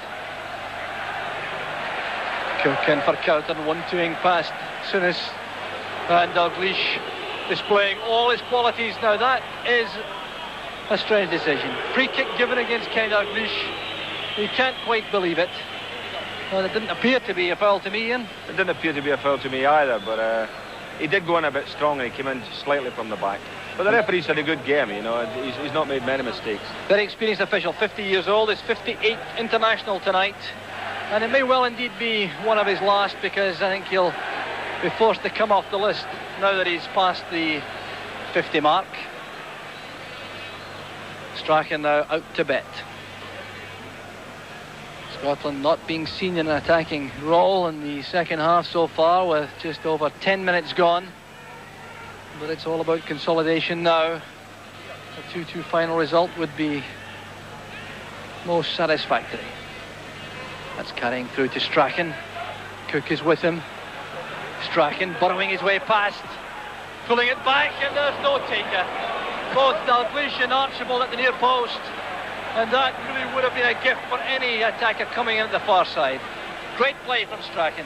Cook in for Cowton, 1-2ing past Souness, and Dalglish displaying all his qualities. Now that is a strange decision. Free kick given against Ken Dalglish. You can't quite believe it. Well, it didn't appear to be a foul to me, Ian. It didn't appear to be a foul to me either, but he did go in a bit strong and he came in slightly from the back. But the referee's had a good game, you know, he's not made many mistakes. Very experienced official, 50 years old, his 58th international tonight. And it may well indeed be one of his last, because I think he'll be forced to come off the list now that he's passed the 50 mark. Strachan now out to bet. Scotland not being seen in an attacking role in the second half so far, with just over 10 minutes gone. But it's all about consolidation now. A 2-2 final result would be most satisfactory. That's carrying through to Strachan. Cook is with him. Strachan burrowing his way past, pulling it back, and there's no taker. Both Dalglish and Archibald at the near post, and that really would have been a gift for any attacker coming in at the far side. Great play from Strachan.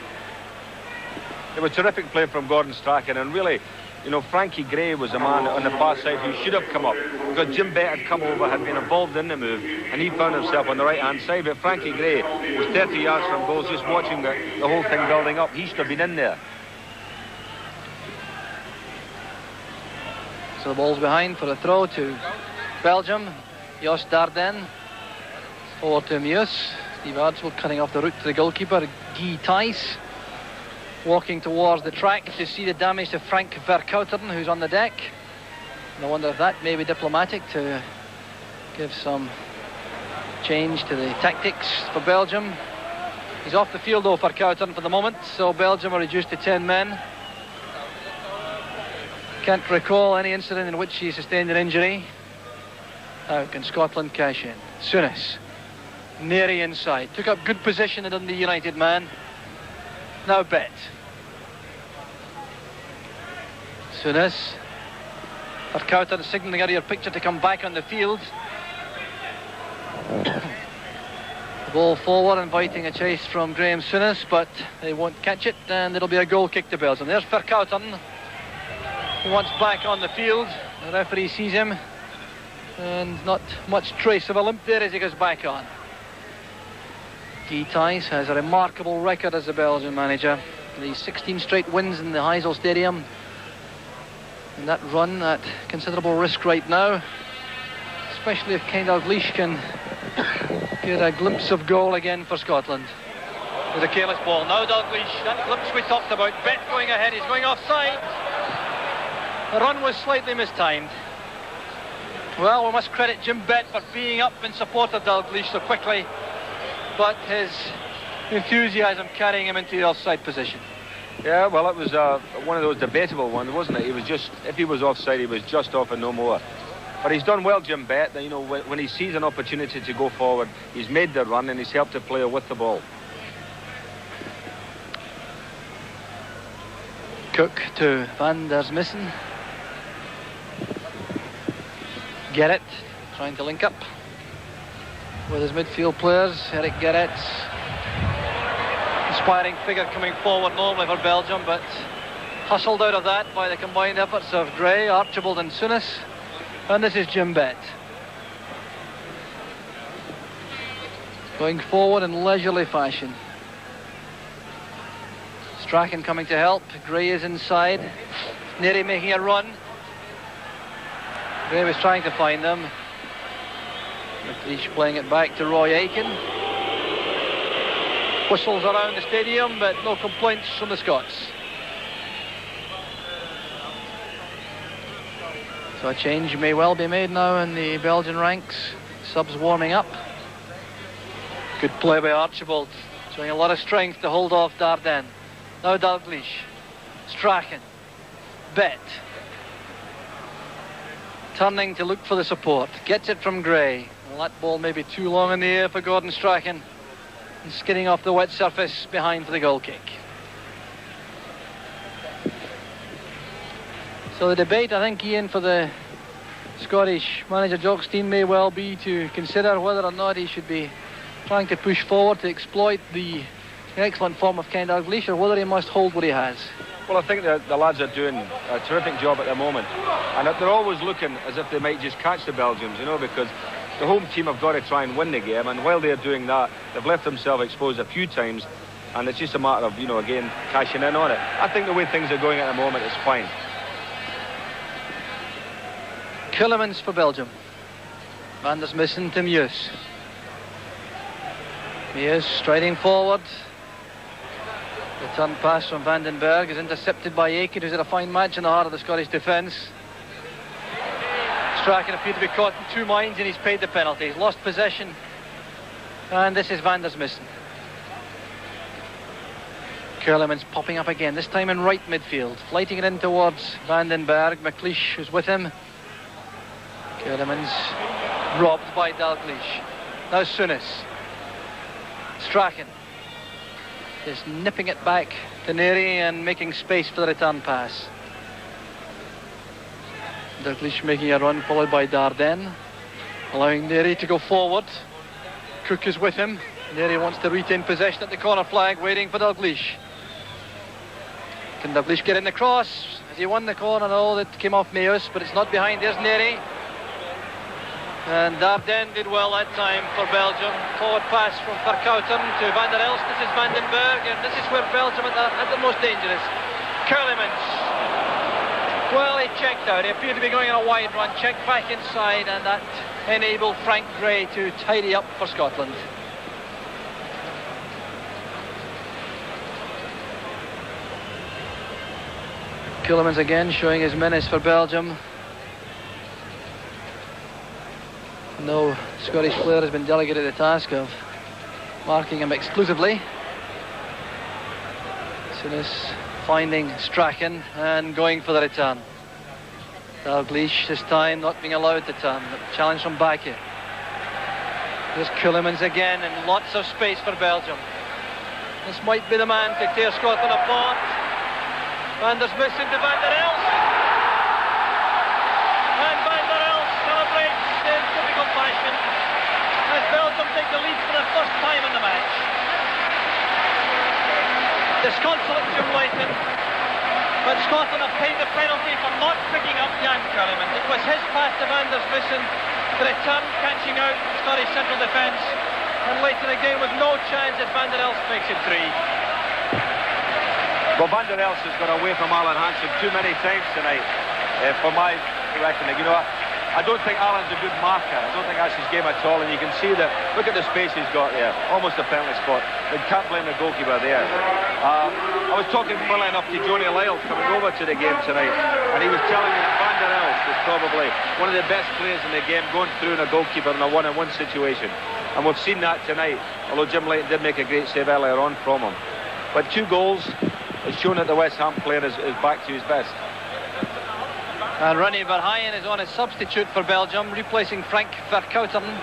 It was terrific play from Gordon Strachan, and really, you know, Frankie Gray was a man on the far side who should have come up, because Jim Bett had come over, had been involved in the move, and he found himself on the right-hand side. But Frankie Gray was 30 yards from goals, just watching the whole thing building up. He should have been in there. So the ball's behind for a throw to Belgium. Jos Dardenne forward to Meus. Steve Archibald cutting off the route to the goalkeeper, Guy Thijs. Walking towards the track to see the damage to Frank Verkouteren, who's on the deck. And I wonder if that may be diplomatic to give some change to the tactics for Belgium. He's off the field though, Verkouteren, for the moment, so Belgium are reduced to 10 men. Can't recall any incident in which he sustained an injury. How can Scotland cash in? Souness, nearly inside, took up good position in the United man. Now Bet. Souness. Verkouteren signalling out of your picture to come back on the field. The ball forward, inviting a chase from Graham Souness, but they won't catch it, and it'll be a goal kick to Belgium. There's Verkouteren. He wants back on the field. The referee sees him, and not much trace of a limp there as he goes back on. Guy Thijs has a remarkable record as a Belgian manager. The 16 straight wins in the Heysel Stadium. And that run at considerable risk right now. Especially if Ken Dalglish can get a glimpse of goal again for Scotland. There's a careless ball. Now Dalglish, that glimpse we talked about. Bet going ahead, he's going offside. The run was slightly mistimed. Well, we must credit Jim Bett for being up in support of Dalglish so quickly, but his enthusiasm carrying him into the offside position. Yeah, well, it was one of those debatable ones, wasn't it? He was just, if he was offside, he was just off and no more. But he's done well, Jim Bett. You know, when he sees an opportunity to go forward, he's made the run and he's helped the player with the ball. Cook to Van der Smissen. Gerrit trying to link up with his midfield players. Eric Gerrit's inspiring figure coming forward normally for Belgium, but hustled out of that by the combined efforts of Gray, Archibald and Souness. And this is Jim Bett. Going forward in leisurely fashion. Strachan coming to help. Gray is inside. Nearly making a run. Gray was trying to find them. McLeish playing it back to Roy Aitken. Whistles around the stadium, but no complaints from the Scots. So a change may well be made now in the Belgian ranks. Subs warming up. Good play by Archibald, showing a lot of strength to hold off Dardenne. Now Dalglish. Strachan. Bett. Turning to look for the support. Gets it from Gray. Well, that ball may be too long in the air for Gordon Strachan. And skidding off the wet surface behind for the goal kick. So the debate, I think, Ian, for the Scottish manager Jock Stein may well be to consider whether or not he should be trying to push forward to exploit the excellent form of Ken Dalglish, or whether he must hold what he has. Well, I think the lads are doing a terrific job at the moment, and they're always looking as if they might just catch the Belgians, you know, because the home team have got to try and win the game, and while they're doing that, they've left themselves exposed a few times, and it's just a matter of, you know, again, cashing in on it. I think the way things are going at the moment is fine. Killemans for Belgium. Van der Smissen to Meus. Meus striding forward. The turn pass from Vandenberg is intercepted by Aiken, who's had a fine match in the heart of the Scottish defence. Strachan appeared to be caught in two minds, and he's paid the penalty. He's lost possession, and this is Van der Smissen. Killemans popping up again, this time in right midfield, flighting it in towards Vandenberg. McLeish who's with him. Killemans robbed by Dalglish. Now Souness. Strachan is nipping it back to Neri and making space for the return pass. Dalglish making a run, followed by Dardenne, allowing Neri to go forward. Cook is with him. Neri wants to retain possession at the corner flag, waiting for Dalglish. Can Dalglish get in the cross? Has he won the corner? No, that came off Meus, but it's not behind. There's Neri. And Dardenne did well that time for Belgium. Forward pass from Verkouteren to Van der Elst. This is Vandenberg, and this is where Belgium at the most dangerous. Killemans. Well, he checked out. He appeared to be going on a wide run. Checked back inside, and that enabled Frank Gray to tidy up for Scotland. Killemans again showing his menace for Belgium. No Scottish player has been delegated the task of marking him exclusively. Souness finding Strachan and going for the return. Dalglish this time not being allowed to turn. Challenge from Bakke. There's Killemans again, and lots of space for Belgium. This might be the man to tear Scotland apart. Van der Smissen to Van der Elst. And Van der Elst celebrates in typical fashion as Belgium take the lead for the first time in the match. Disconsolate Leighton, but Scotland have paid the penalty for not picking up Jan Killemans. It was his pass to Van der Smissen, the return catching out the Scottish central defence, and Leighton again with no chance if Van der Elst makes it three. Well, Van der Elst has gone away from Alan Hansen too many times tonight, for my reckoning. You know, I don't think Alan's a good marker. I don't think that's his game at all, and you can see that. Look at the space he's got there, almost a penalty spot. But can't blame the goalkeeper there. I was talking funnily enough to Johnny Lyle coming over to the game tonight, and he was telling me that Van der Elst is probably one of the best players in the game, going through in a goalkeeper in a one-on-one situation. And we've seen that tonight, although Jim Leighton did make a great save earlier on from him. But 2 goals has shown that the West Ham player is back to his best. And Ronnie Verheyen is on as substitute for Belgium, replacing Frank Verkouteren.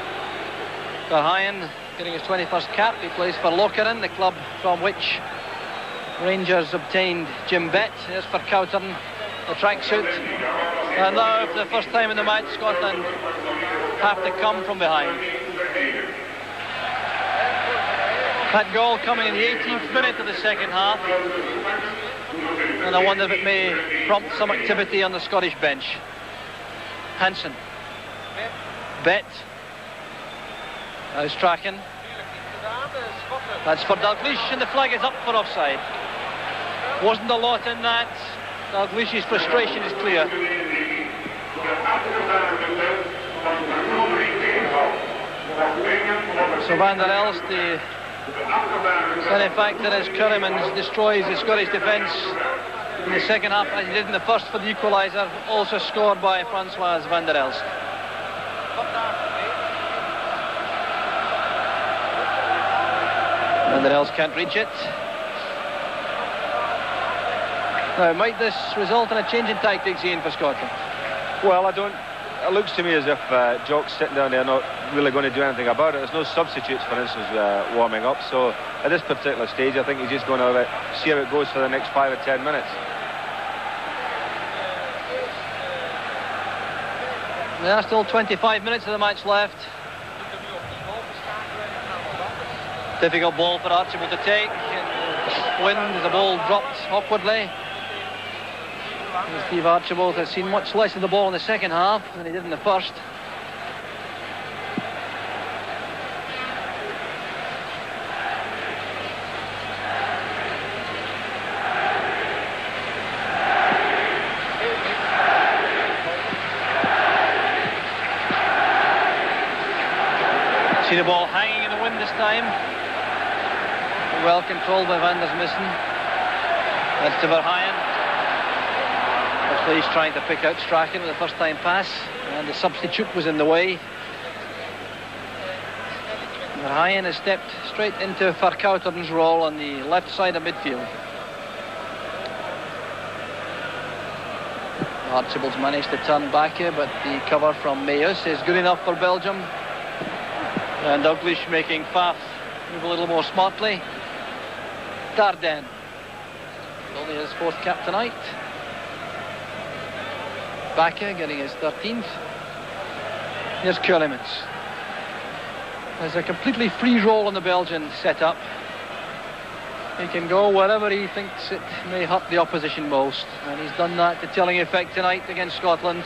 Verheyen getting his 21st cap. He plays for Lokeren, the club from which Rangers obtained Jim Bett. There's Verkouteren, the tracksuit. And now, for the first time in the match, Scotland have to come from behind. That goal coming in the 18th minute of the second half, and I wonder if it may prompt some activity on the Scottish bench. Hansen. Bett. Now Strachan. That's for Dalglish, and the flag is up for offside. Wasn't a lot in that. Dalglish's frustration is clear. So Van der Elst, the benefactor, as Killemans destroys the Scottish defence in the second half, as he did in the first for the equaliser, also scored by Francois Van der Elst. Van der Elst can't reach it. Now, might this result in a change in tactics, Ian, for Scotland? Well, I don't. It looks to me as if Jock's sitting down there not really going to do anything about it. There's no substitutes, for instance, warming up. So at this particular stage, I think he's just going to see how it goes for the next 5 or 10 minutes. There are still 25 minutes of the match left. Difficult ball for Archibald to take. Wind as the ball dropped awkwardly. Steve Archibald has seen much less of the ball in the second half than he did in the first. See the ball hanging in the wind this time. Well controlled by Van der Smissen. That's to Verheyen. He's trying to pick out Strachan with the first time pass, and the substitute was in the way. Verheyen has stepped straight into Verkouteren's role on the left side of midfield. Archibald's managed to turn back here, but the cover from Meus is good enough for Belgium. And Dalglish making Faf move a little more smartly. Dardenne. Only his fourth cap tonight. Bakker getting his 13th. Here's Keulemans. There's a completely free role in the Belgian setup. He can go wherever he thinks it may hurt the opposition most, and he's done that to telling effect tonight against Scotland.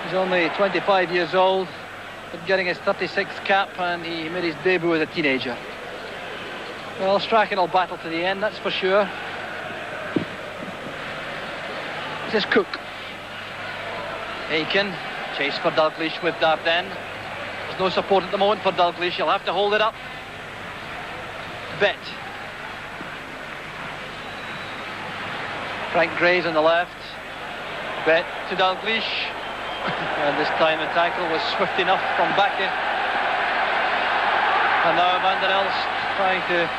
He's only 25 years old, but getting his 36th cap, and he made his debut as a teenager. Well, Strachan will battle to the end, that's for sure. This is Cook. Aiken, chase for Dalglish with Dardenne. There's no support at the moment for Dalglish, he'll have to hold it up. Bet. Frank Gray's on the left. Bet to Dalglish. And this time the tackle was swift enough from Bakker. And now Van der Elst trying to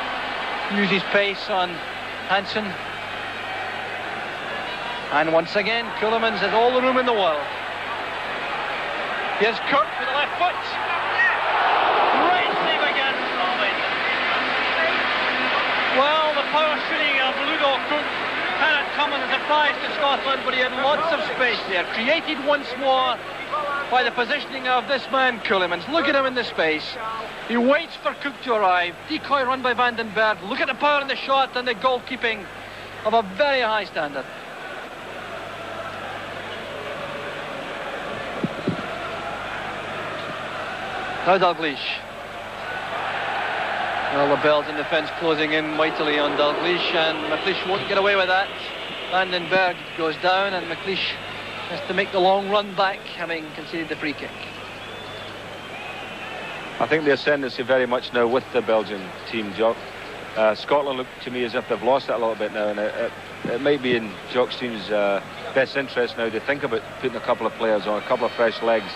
use his pace on Hansen. And once again, Keulemans has all the room in the world. Here's Cook with the left foot. Great save again from Mason. Well, the power shooting of Ludo Cook cannot come as a surprise to Scotland, but he had lots of space there, created once more by the positioning of this man Keulemans. Look at him in the space. He waits for Cook to arrive. Decoy run by Van den Berg. Look at the power in the shot and the goalkeeping of a very high standard. Now Dalglish. Well, the Belgian defence closing in mightily on Dalglish, and McLeish won't get away with that. Van den Berg goes down, and McLeish has to make the long run back, having conceded the free kick. I think the ascendancy very much now with the Belgian team, Jock. Scotland look to me as if they've lost it a little bit now, and it might be in Jock Stein's best interest now to think about putting a couple of players on, a couple of fresh legs.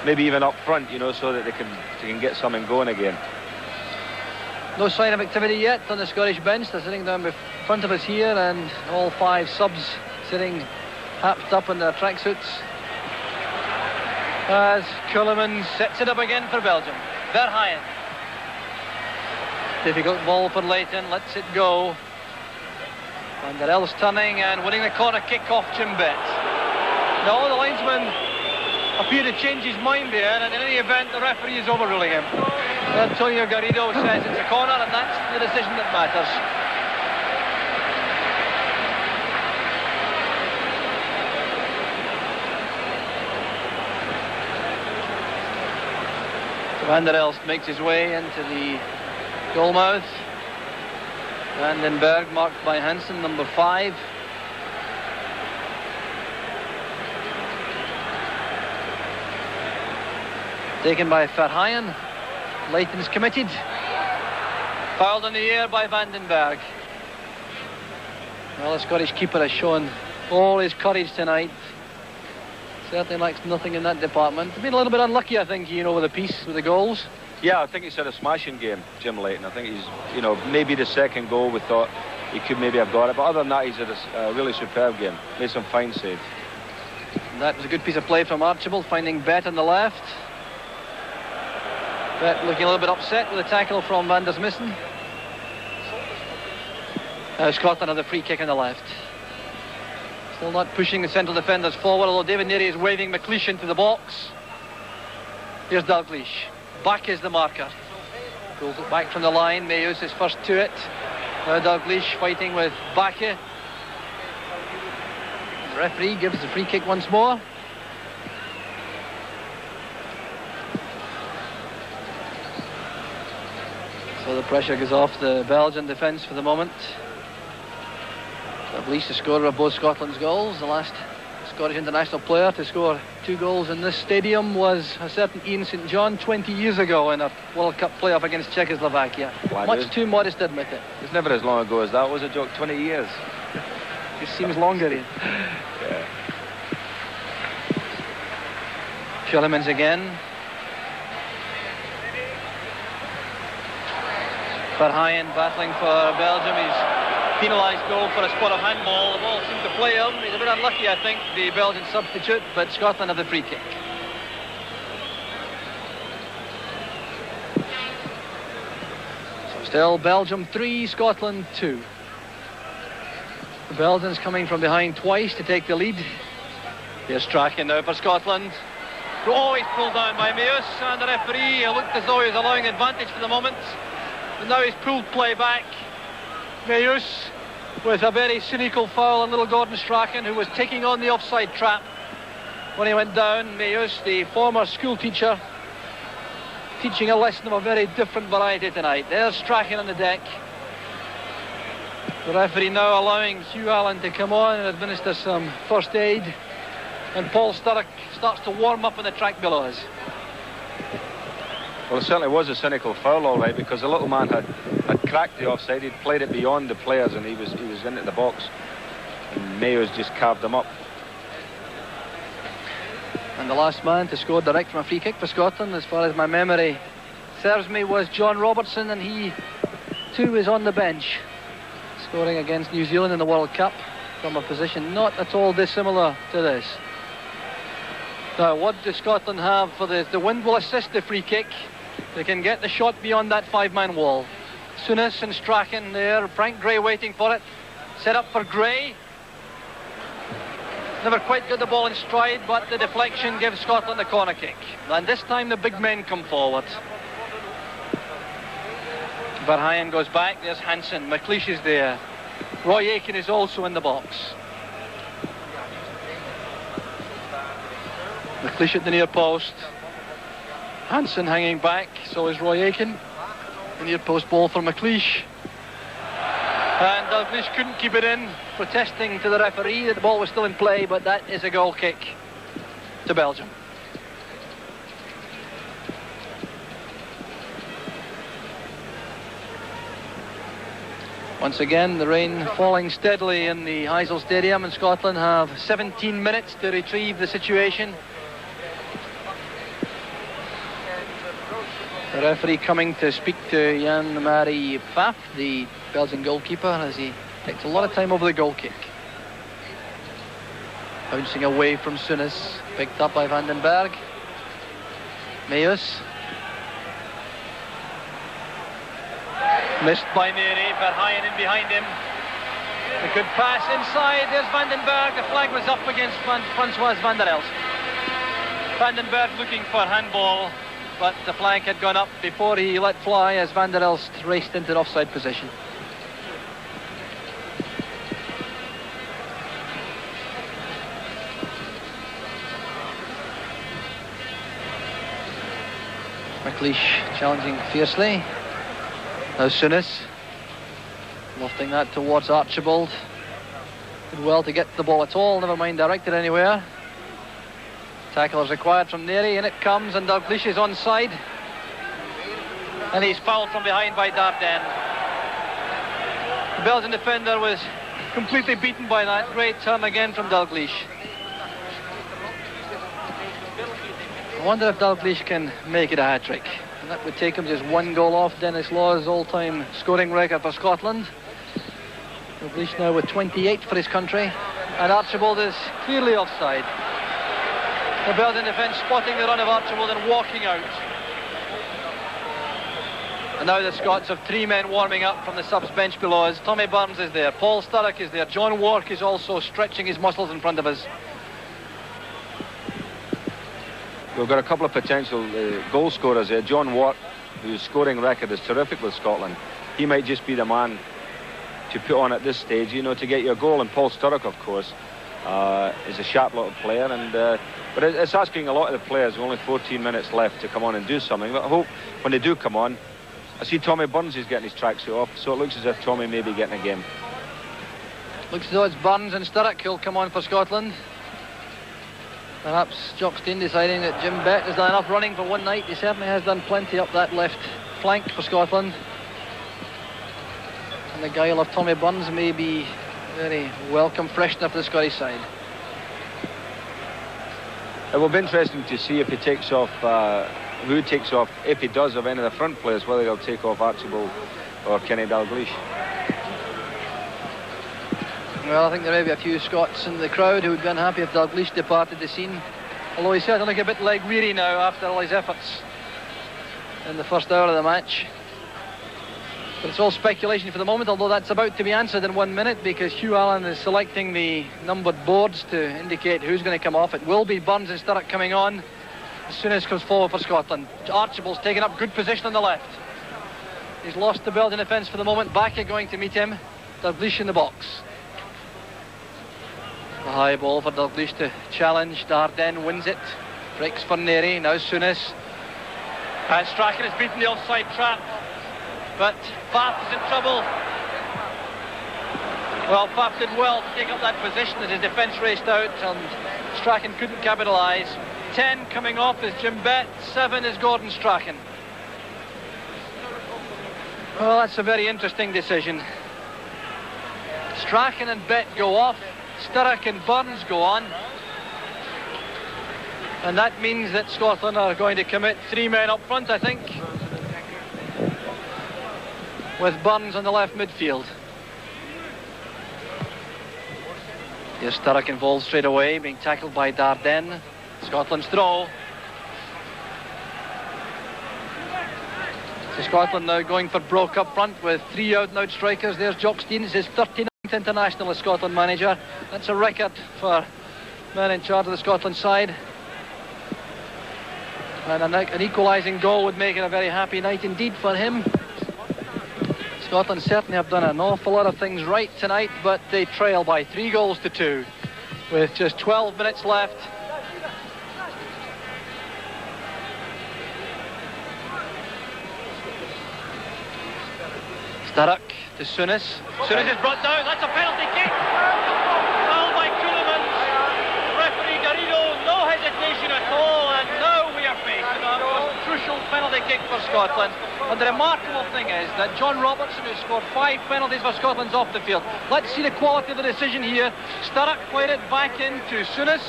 Maybe even up front, you know, so that they can get something going again. No sign of activity yet on the Scottish bench. They're sitting down in front of us here, and all 5 subs sitting happed up in their tracksuits. As Keulemans sets it up again for Belgium. Verheyen. Difficult ball for Leighton, lets it go. Van der Elst turning and winning the corner kick off Jim Bet. No, the linesman appeared to change his mind there, and in any event the referee is overruling him. Antonio Garrido says it's a corner, and that's the decision that matters. So Van der Elst makes his way into the goal mouth. Van den Berg marked by Hansen, number 5. Taken by Verheyen. Leighton's committed. Fouled in the air by Van den Berg. Well, the Scottish keeper has shown all his courage tonight. Certainly lacks nothing in that department. Been a little bit unlucky, I think, you know, with the piece, with the goals. Yeah, I think he's had a smashing game, Jim Leighton. I think he's, you know, maybe the second goal we thought he could maybe have got it, but other than that, he's had a really superb game. Made some fine saves. That was a good piece of play from Archibald, finding Bet on the left. Bet looking a little bit upset with the tackle from Van der Smissen. Scotland have the free kick on the left. Still not pushing the central defenders forward, although David Neary is waving McLeish into the box. Here's Dalglish. Back is the marker. Pulls it back from the line. Mayus is first to it. Now Dalglish fighting with Bakke. The referee gives the free kick once more. So the pressure goes off the Belgian defence for the moment. Dalglish, the scorer of both Scotland's goals. The last Scottish international player to score 2 goals in this stadium was a certain Ian St John 20 years ago in a World Cup playoff against Czechoslovakia. Much too modest to admit it. It's never as long ago as that, was it, Jock? 20 years. It seems longer, Ian. Yeah. Schullemans again. Verheyen battling for Belgium. He's penalised goal for a spot of handball. The ball seemed to play him. He's a bit unlucky, I think, the Belgian substitute, but Scotland have the free kick. So still Belgium 3, Scotland 2. The Belgians coming from behind twice to take the lead. Here's Strachan now for Scotland. Oh, he's pulled down by Mayus, and the referee looked as though he was allowing advantage for the moment. But now he's pulled play back. Mayus with a very cynical foul on little Gordon Strachan, who was taking on the offside trap when he went down. Mayus, the former school teacher, teaching a lesson of a very different variety tonight. There's Strachan on the deck. The referee now allowing Hugh Allen to come on and administer some first aid. And Paul Sturrock starts to warm up on the track below us. Well, it certainly was a cynical foul, all right, because the little man had cracked the offside. He'd played it beyond the players, and he was into the box. And Mayo's just carved him up. And the last man to score direct from a free kick for Scotland, as far as my memory serves me, was John Robertson, and he too is on the bench, scoring against New Zealand in the World Cup from a position not at all dissimilar to this. Now, what does Scotland have for this? The wind will assist the free kick. They can get the shot beyond that 5-man wall. Souness and Strachan there. Frank Gray waiting for it. Set up for Gray. Never quite got the ball in stride, but the deflection gives Scotland the corner kick. And this time the big men come forward. Verheyen goes back. There's Hansen. McLeish is there. Roy Aitken is also in the box. McLeish at the near post. Hansen hanging back, so is Roy Aitken. The near post ball for McLeish. And Dalglish couldn't keep it in, protesting to the referee that the ball was still in play, but that is a goal kick to Belgium. Once again, the rain falling steadily in the Heysel Stadium, and Scotland have 17 minutes to retrieve the situation. The referee coming to speak to Jan-Marie Pfaff, the Belgian goalkeeper, as he takes a lot of time over the goal kick. Bouncing away from Souness, picked up by Vandenberg. Mayus. Missed by Neary, Verheyen in behind him. A good pass inside, there's Vandenberg. The flag was up against Francois van der Elst. Vandenberg looking for handball, but the flag had gone up before he let fly as van der Elst raced into the offside position. McLeish challenging fiercely. Now Souness lofting that towards Archibald. Did well to get the ball at all, never mind directed anywhere. Tackle is required from Neary, and it comes, and Dalglish is onside. And he's fouled from behind by Dardenne. The Belgian defender was completely beaten by that. Great turn again from Dalglish. I wonder if Dalglish can make it a hat-trick. And that would take him just 1 goal off Dennis Law's all-time scoring record for Scotland. Dalglish now with 28 for his country. And Archibald is clearly offside. The Belgian defence spotting the run of Archibald and walking out. And now the Scots have 3 men warming up from the subs bench below us. Tommy Burns is there, Paul Sturrock is there, John Wark is also stretching his muscles in front of us. We've got a couple of potential goal scorers here. John Wark, whose scoring record is terrific with Scotland. He might just be the man to put on at this stage, you know, to get you a goal. And Paul Sturrock, of course, is a sharp little player. But it's asking a lot of the players with only 14 minutes left to come on and do something. But I hope when they do come on, I see Tommy Burns is getting his tracksuit off, so it looks as if Tommy may be getting a game. Looks as though it's Burns and Sturrock who'll come on for Scotland. Perhaps Jock Stein deciding that Jim Bett has done enough running for one night. He certainly has done plenty up that left flank for Scotland. And the guile of Tommy Burns may be very welcome freshener for the Scottish side. It will be interesting to see if he takes off, who takes off, if he does, of any of the front players, whether he'll take off Archibald or Kenny Dalglish. Well, I think there may be a few Scots in the crowd who would be unhappy if Dalglish departed the scene. Although he's certainly looking a bit leg weary now after all his efforts in the first hour of the match. But it's all speculation for the moment, although that's about to be answered in 1 minute, because Hugh Allen is selecting the numbered boards to indicate who's going to come off. It will be Burns and Sturrock coming on as soon as comes forward for Scotland. Archibald's taken up good position on the left. He's lost the Belgian defence for the moment. Bakke going to meet him. Dalglish in the box. The high ball for Dalglish to challenge. Dardenne wins it. Breaks for Neri. Now Souness. And Strachan has beaten the offside trap. But Faf is in trouble. Well, Faf did well to take up that position as his defence raced out, and Strachan couldn't capitalise. 10 coming off is Jim Bett, 7 is Gordon Strachan. Well, that's a very interesting decision. Strachan and Bett go off, Sturrock and Burns go on. And that means that Scotland are going to commit 3 men up front, I think, with Burns on the left midfield. Here's Sturrock involved straight away, being tackled by Dardenne. Scotland's throw. So Scotland now going for Broke up front with 3 out-and-out strikers. There's Jock Stein, his 39th international as Scotland manager. That's a record for man in charge of the Scotland side. And an equalising goal would make it a very happy night indeed for him. Scotland certainly have done an awful lot of things right tonight, but they trail by 3 goals to 2 with just 12 minutes left. Sturrock to Souness. Souness is brought down. That's a penalty kick. Foul by Ceulemans. Referee Garrido, no hesitation at all, and now we are facing a most crucial penalty kick for Scotland. And the remarkable thing is that John Robertson, who scored 5 penalties for Scotland's off the field. Let's see the quality of the decision here. Sturrock played it back into Souness.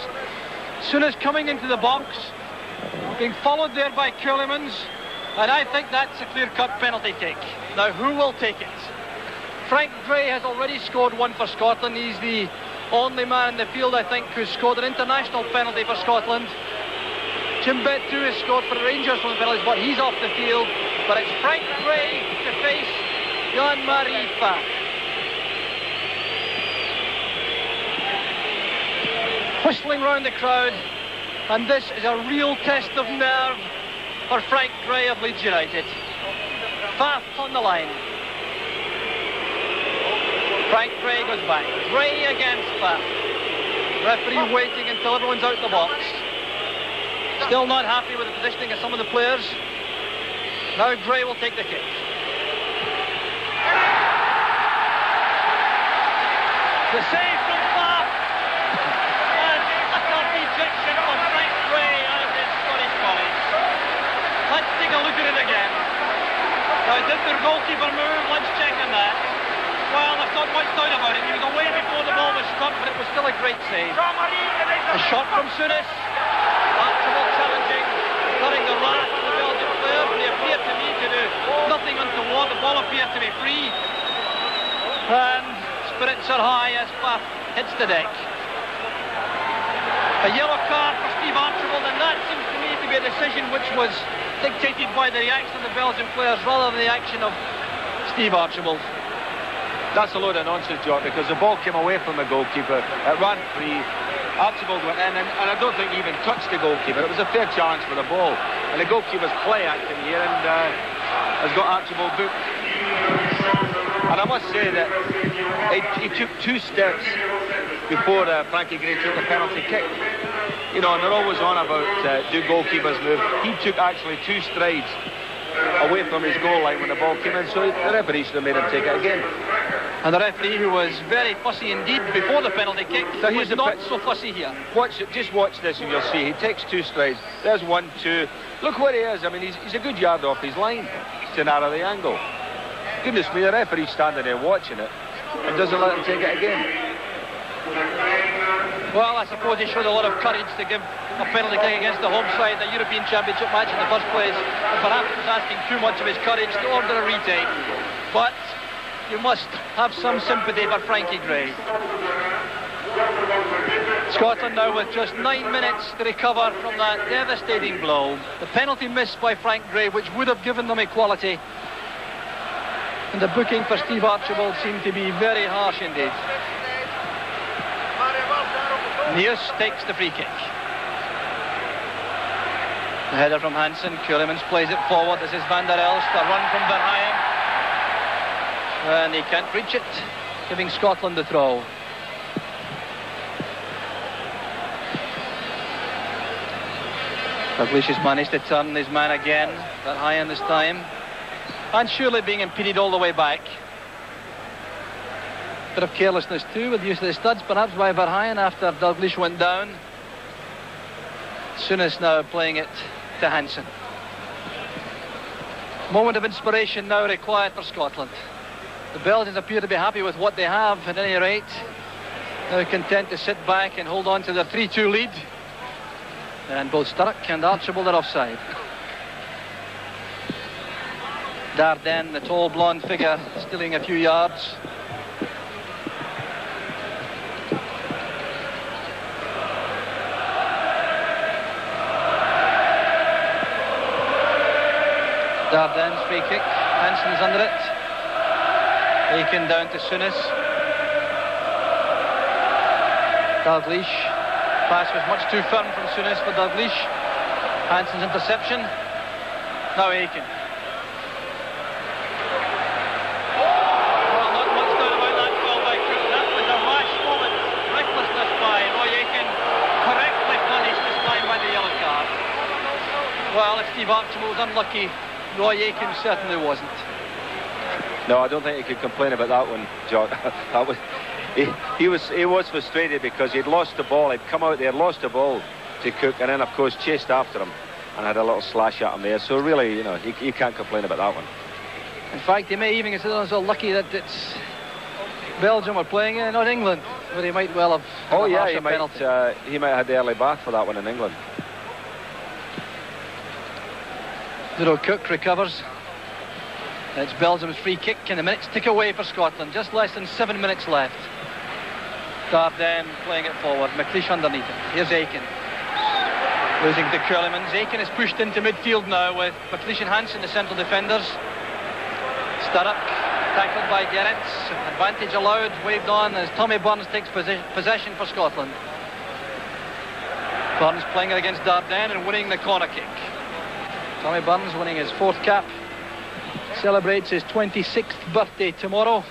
Souness coming into the box, being followed there by Ceulemans. And I think that's a clear-cut penalty kick. Now, who will take it? Frank Gray has already scored 1 for Scotland. He's the only man in the field, I think, who's scored an international penalty for Scotland. Jim Bett too has scored for the Rangers from the penalties, but he's off the field. But it's Frank Gray to face Jean-Marie Faf. Whistling round the crowd, and this is a real test of nerve for Frank Gray of Leeds United. Faf on the line. Frank Gray goes back. Gray against Faf. Referee waiting until everyone's out the box. Still not happy with the positioning of some of the players. Now Gray will take the kick. The save from Faf. And utter rejection of Frank Gray out of his Scottish colleagues. Let's take a look at it again. Now, did the goalkeeper move? Let's check on that. Well, there's not much doubt about it. He was away before the ball was struck, but it was still a great save. A shot from Souness. Archibald challenging, cutting the wrath of the Belgian player, but he appeared to me to do nothing untoward. The ball appeared to be free. And spirits are high as Faf hits the deck. A yellow card for Steve Archibald, and that seems to me to be a decision which was dictated by the reaction of the Belgian players rather than the action of Steve Archibald. That's a load of nonsense, Jock, because the ball came away from the goalkeeper. It ran free. Archibald went in, and I don't think he even touched the goalkeeper. It was a fair challenge for the ball. And the goalkeeper's play acting here and has got Archibald booked. And I must say that he took 2 steps before Frankie Gray took the penalty kick. You know, and they're always on about do goalkeepers move. He took actually 2 strides away from his goal line when the ball came in, so the referee should have made him take it again. And the referee, who was very fussy indeed before the penalty kick, was not so fussy here. Just watch this and you'll see. He takes 2 strides. There's 1, 2. Look where he is. I mean, he's a good yard off his line to narrow the angle. Goodness me, the referee's standing there watching it and doesn't let him take it again. Well, I suppose he showed a lot of courage to give a penalty kick against the home side in the European Championship match in the first place. And perhaps it was asking too much of his courage to order a retake. But you must have some sympathy for Frankie Gray. Scotland now with just 9 minutes to recover from that devastating blow. The penalty missed by Frank Gray, which would have given them equality. And the booking for Steve Archibald seemed to be very harsh indeed. Neus takes the free kick. The header from Hansen. Keulemans plays it forward. This is Van der Elst. A run from Verheyen. And he can't reach it, giving Scotland the throw. Dalglish has managed to turn his man again. Verheyen this time. And surely being impeded all the way back. Bit of carelessness too with the use of the studs, perhaps by Verheyen after Dalglish went down. Souness now playing it to Hansen. Moment of inspiration now required for Scotland. The Belgians appear to be happy with what they have at any rate. They're content to sit back and hold on to their 3-2 lead. And both Sturrock and Archibald are offside. Dardenne, the tall blonde figure, stealing a few yards. Dardenne's free kick. Hansen's under it. Aiken down to Souness. Dalglish. Pass was much too firm from Souness for Dalglish. Hansen's interception. Now Aiken. Well, not much doubt about that foul by Cook. That was a rash moment. Recklessness by Roy Aiken. Correctly punished this time by the yellow card. Well, if Steve Archibald was unlucky, Roy Aiken certainly wasn't. No, I don't think he could complain about that one, John. That was, he was frustrated because he'd lost the ball. He'd come out there, lost the ball to Cook, and then of course chased after him and had a little slash at him there. So really, you know, he can't complain about that one. In fact, he may even consider himself lucky that it's Belgium were playing in, not England, where he might well have. Oh yeah, he might have had the early bath for that one in England. Little Cook recovers. It's Belgium's free kick, and the minutes tick away for Scotland. Just less than 7 minutes left. Dardenne playing it forward. McLeish underneath it. Here's Aiken. Losing to Keulemans. Aiken is pushed into midfield now with McLeish and Hansen, the central defenders. Sturrock tackled by Gerrits. Advantage allowed, waved on as Tommy Burns takes possession for Scotland. Burns playing it against Dardenne and winning the corner kick. Tommy Burns winning his 4th cap. Celebrates his 26th birthday tomorrow.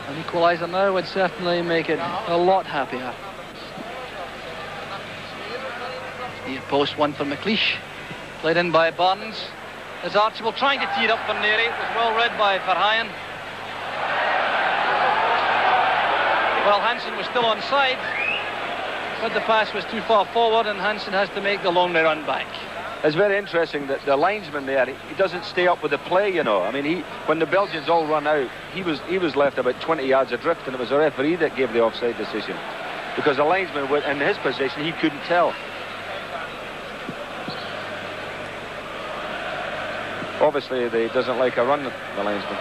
An equaliser now would certainly make it a lot happier. Near post one for McLeish. Played in by Burns. There's Archibald trying to tee it up for Neary. It was well read by Verheyen. Well, Hansen was still onside, but the pass was too far forward and Hansen has to make the lonely run back. It's very interesting that the linesman there, he doesn't stay up with the play, you know. I mean, when the Belgians all run out, he was left about 20 yards adrift, and it was the referee that gave the offside decision. Because the linesman, in his position, he couldn't tell. Obviously, he doesn't like a run, the linesman.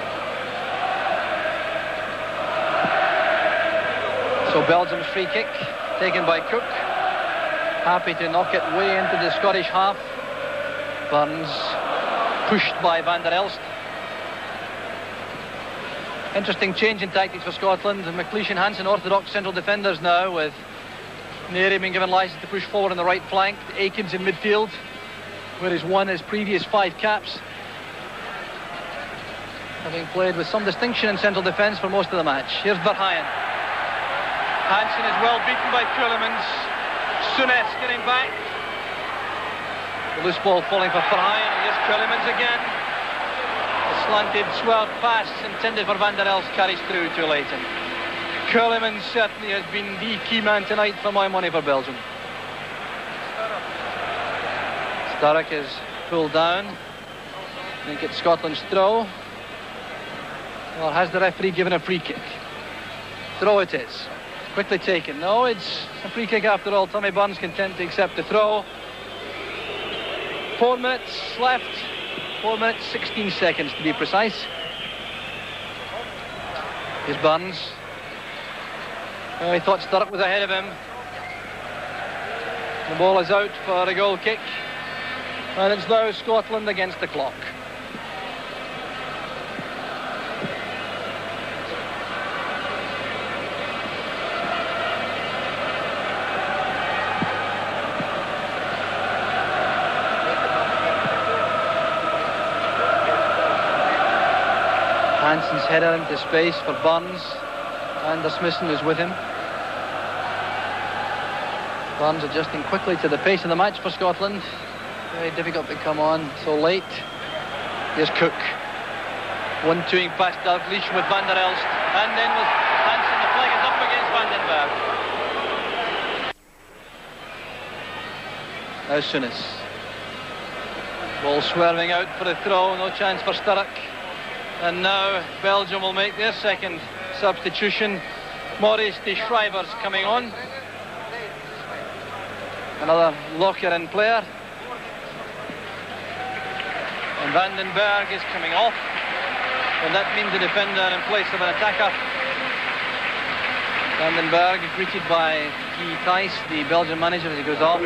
So Belgium's free kick, taken by Cook. Happy to knock it way into the Scottish half. Burns pushed by Van der Elst. Interesting change in tactics for Scotland. McLeish and Hansen orthodox central defenders now, with Neri being given licence to push forward on the right flank. Aikens in midfield, where he's won his previous 5 caps, having played with some distinction in central defence for most of the match. Here's Verheyen. Hansen is well beaten by Keulemans. Souness getting back. The loose ball falling for Verheyen. Here's Keulemans again. The slanted, swerved pass intended for Van der Elst carries through to Leighton. Keulemans certainly has been the key man tonight for my money for Belgium. Stark is pulled down. I think it's Scotland's throw. Or has the referee given a free kick? Throw it is. Quickly taken. No, it's a free kick after all. Tommy Burns content to accept the throw. 4 minutes left. 4 minutes, 16 seconds to be precise. Here's Burns. Oh, he thought Sturrock was ahead of him. The ball is out for a goal kick. And it's now Scotland against the clock. Hansen's header into space for Burns. Anders Smithson is with him. Burns adjusting quickly to the pace of the match for Scotland. Very difficult to come on so late. Here's Cook. 1-2ing past Dalglish with Van der Elst. And then with Hansen, the flag is up against Vandenberg. Now Souness. Ball swerving out for the throw. No chance for Sturrock. And now Belgium will make their second substitution. Maurice de Schrijver's coming on. Another locker-in player. And Vandenberg is coming off. And that means a defender in place of an attacker. Vandenberg greeted by Guy Thijs, the Belgian manager, as he goes off.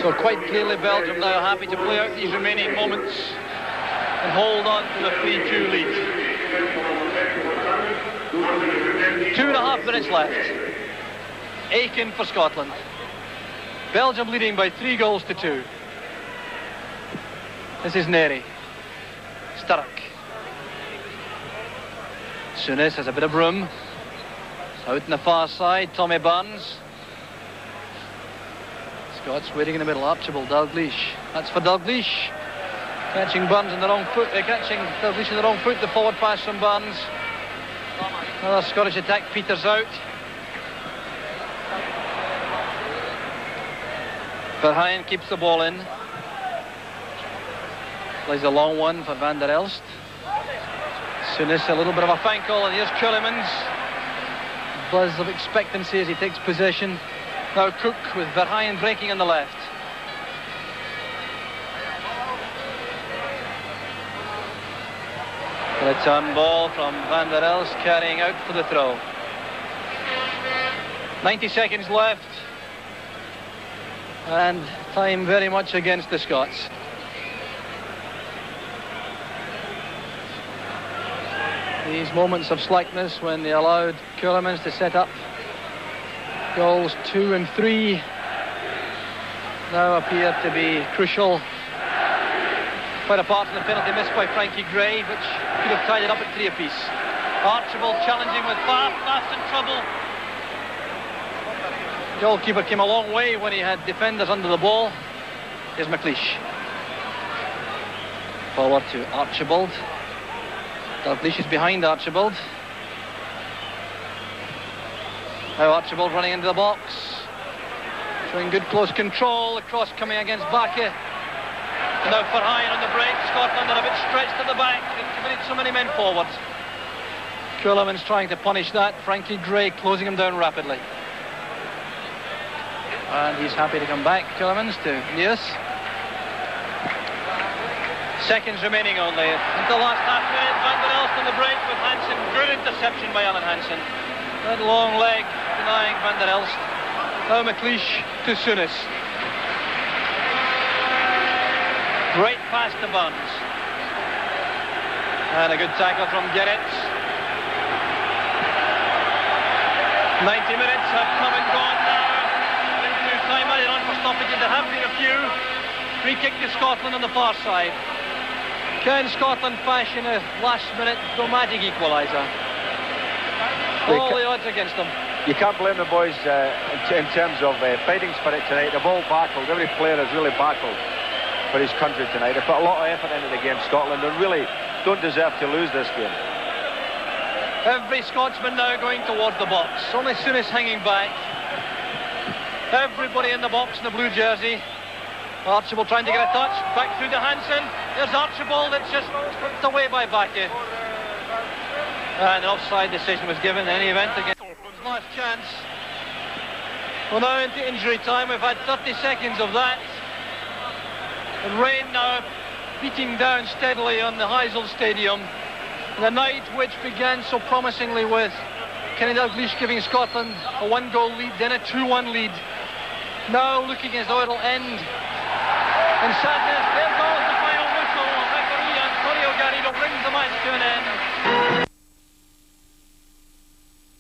So quite clearly Belgium now happy to play out these remaining moments and hold on to the 3-2 lead. 2.5 minutes left. Aiken for Scotland. Belgium leading by 3-2. This is Neri. Sturrock. Souness has a bit of room. Out on the far side, Tommy Burns. Scots waiting in the middle. Archibald, Dalglish. That's for Dalglish. Catching Burns on the wrong foot. Catching Dalglish on the wrong foot. The forward pass from Burns. Another Scottish attack. Peters out. Verheyen keeps the ball in. Plays a long one for Van der Elst. Souness a little bit of a fine call, and here's Keulemans. Buzz of expectancy as he takes possession. Now Cook with Verheyen breaking on the left. A return ball from Van der Elst carrying out for the throw. 90 seconds left. And time very much against the Scots. These moments of slackness when they allowed Keulemans to set up goals 2 and 3 now appear to be crucial. Quite apart from the penalty missed by Frankie Gray, which could have tied it up at 3 apiece. Archibald challenging with Faf. Faf's in trouble. Goalkeeper came a long way when he had defenders under the ball. Here's McLeish. Forward to Archibald. Dalglish is behind Archibald. Now Archibald running into the box. Showing good close control. The cross coming against Bakke. And now Verheyen on the break. Scotland are a bit stretched at the back. They've committed so many men forward. Keulemans trying to punish that. Frankie Gray closing him down rapidly. And he's happy to come back, Keulemans, to Neus. Seconds remaining only. Until the last half minute, Van der Elst on the break with Hansen. Good interception by Alan Hansen. That long leg denying Van der Elst. Now McLeish to Souness. Great pass to Burns. And a good tackle from Gerrits. 90 minutes have come and gone now. Into time added on for stoppages. There have been a few. Free kick to Scotland on the far side. Can Scotland fashion a last-minute dramatic equaliser? All the odds against them. You can't blame the boys in terms of fighting spirit tonight. They've all battled. Every player has really battled for his country tonight. They put a lot of effort into the game, Scotland, and really don't deserve to lose this game. Every Scotsman now going towards the box. Only Souness hanging back. Everybody in the box in the blue jersey. Archibald trying to get a touch. Back through to Hansen. There's Archibald. It's just stripped away by Bakke. And an offside decision was given in any event against last chance. Well, now into injury time. We've had 30 seconds of that. And rain now beating down steadily on the Heysel Stadium. The night which began so promisingly with Kenny Dalglish giving Scotland a 1-goal lead, then a 2-1 lead. Now looking as though it'll end in sadness. There goes the final whistle. Referee Antonio Garrido brings the match to an end.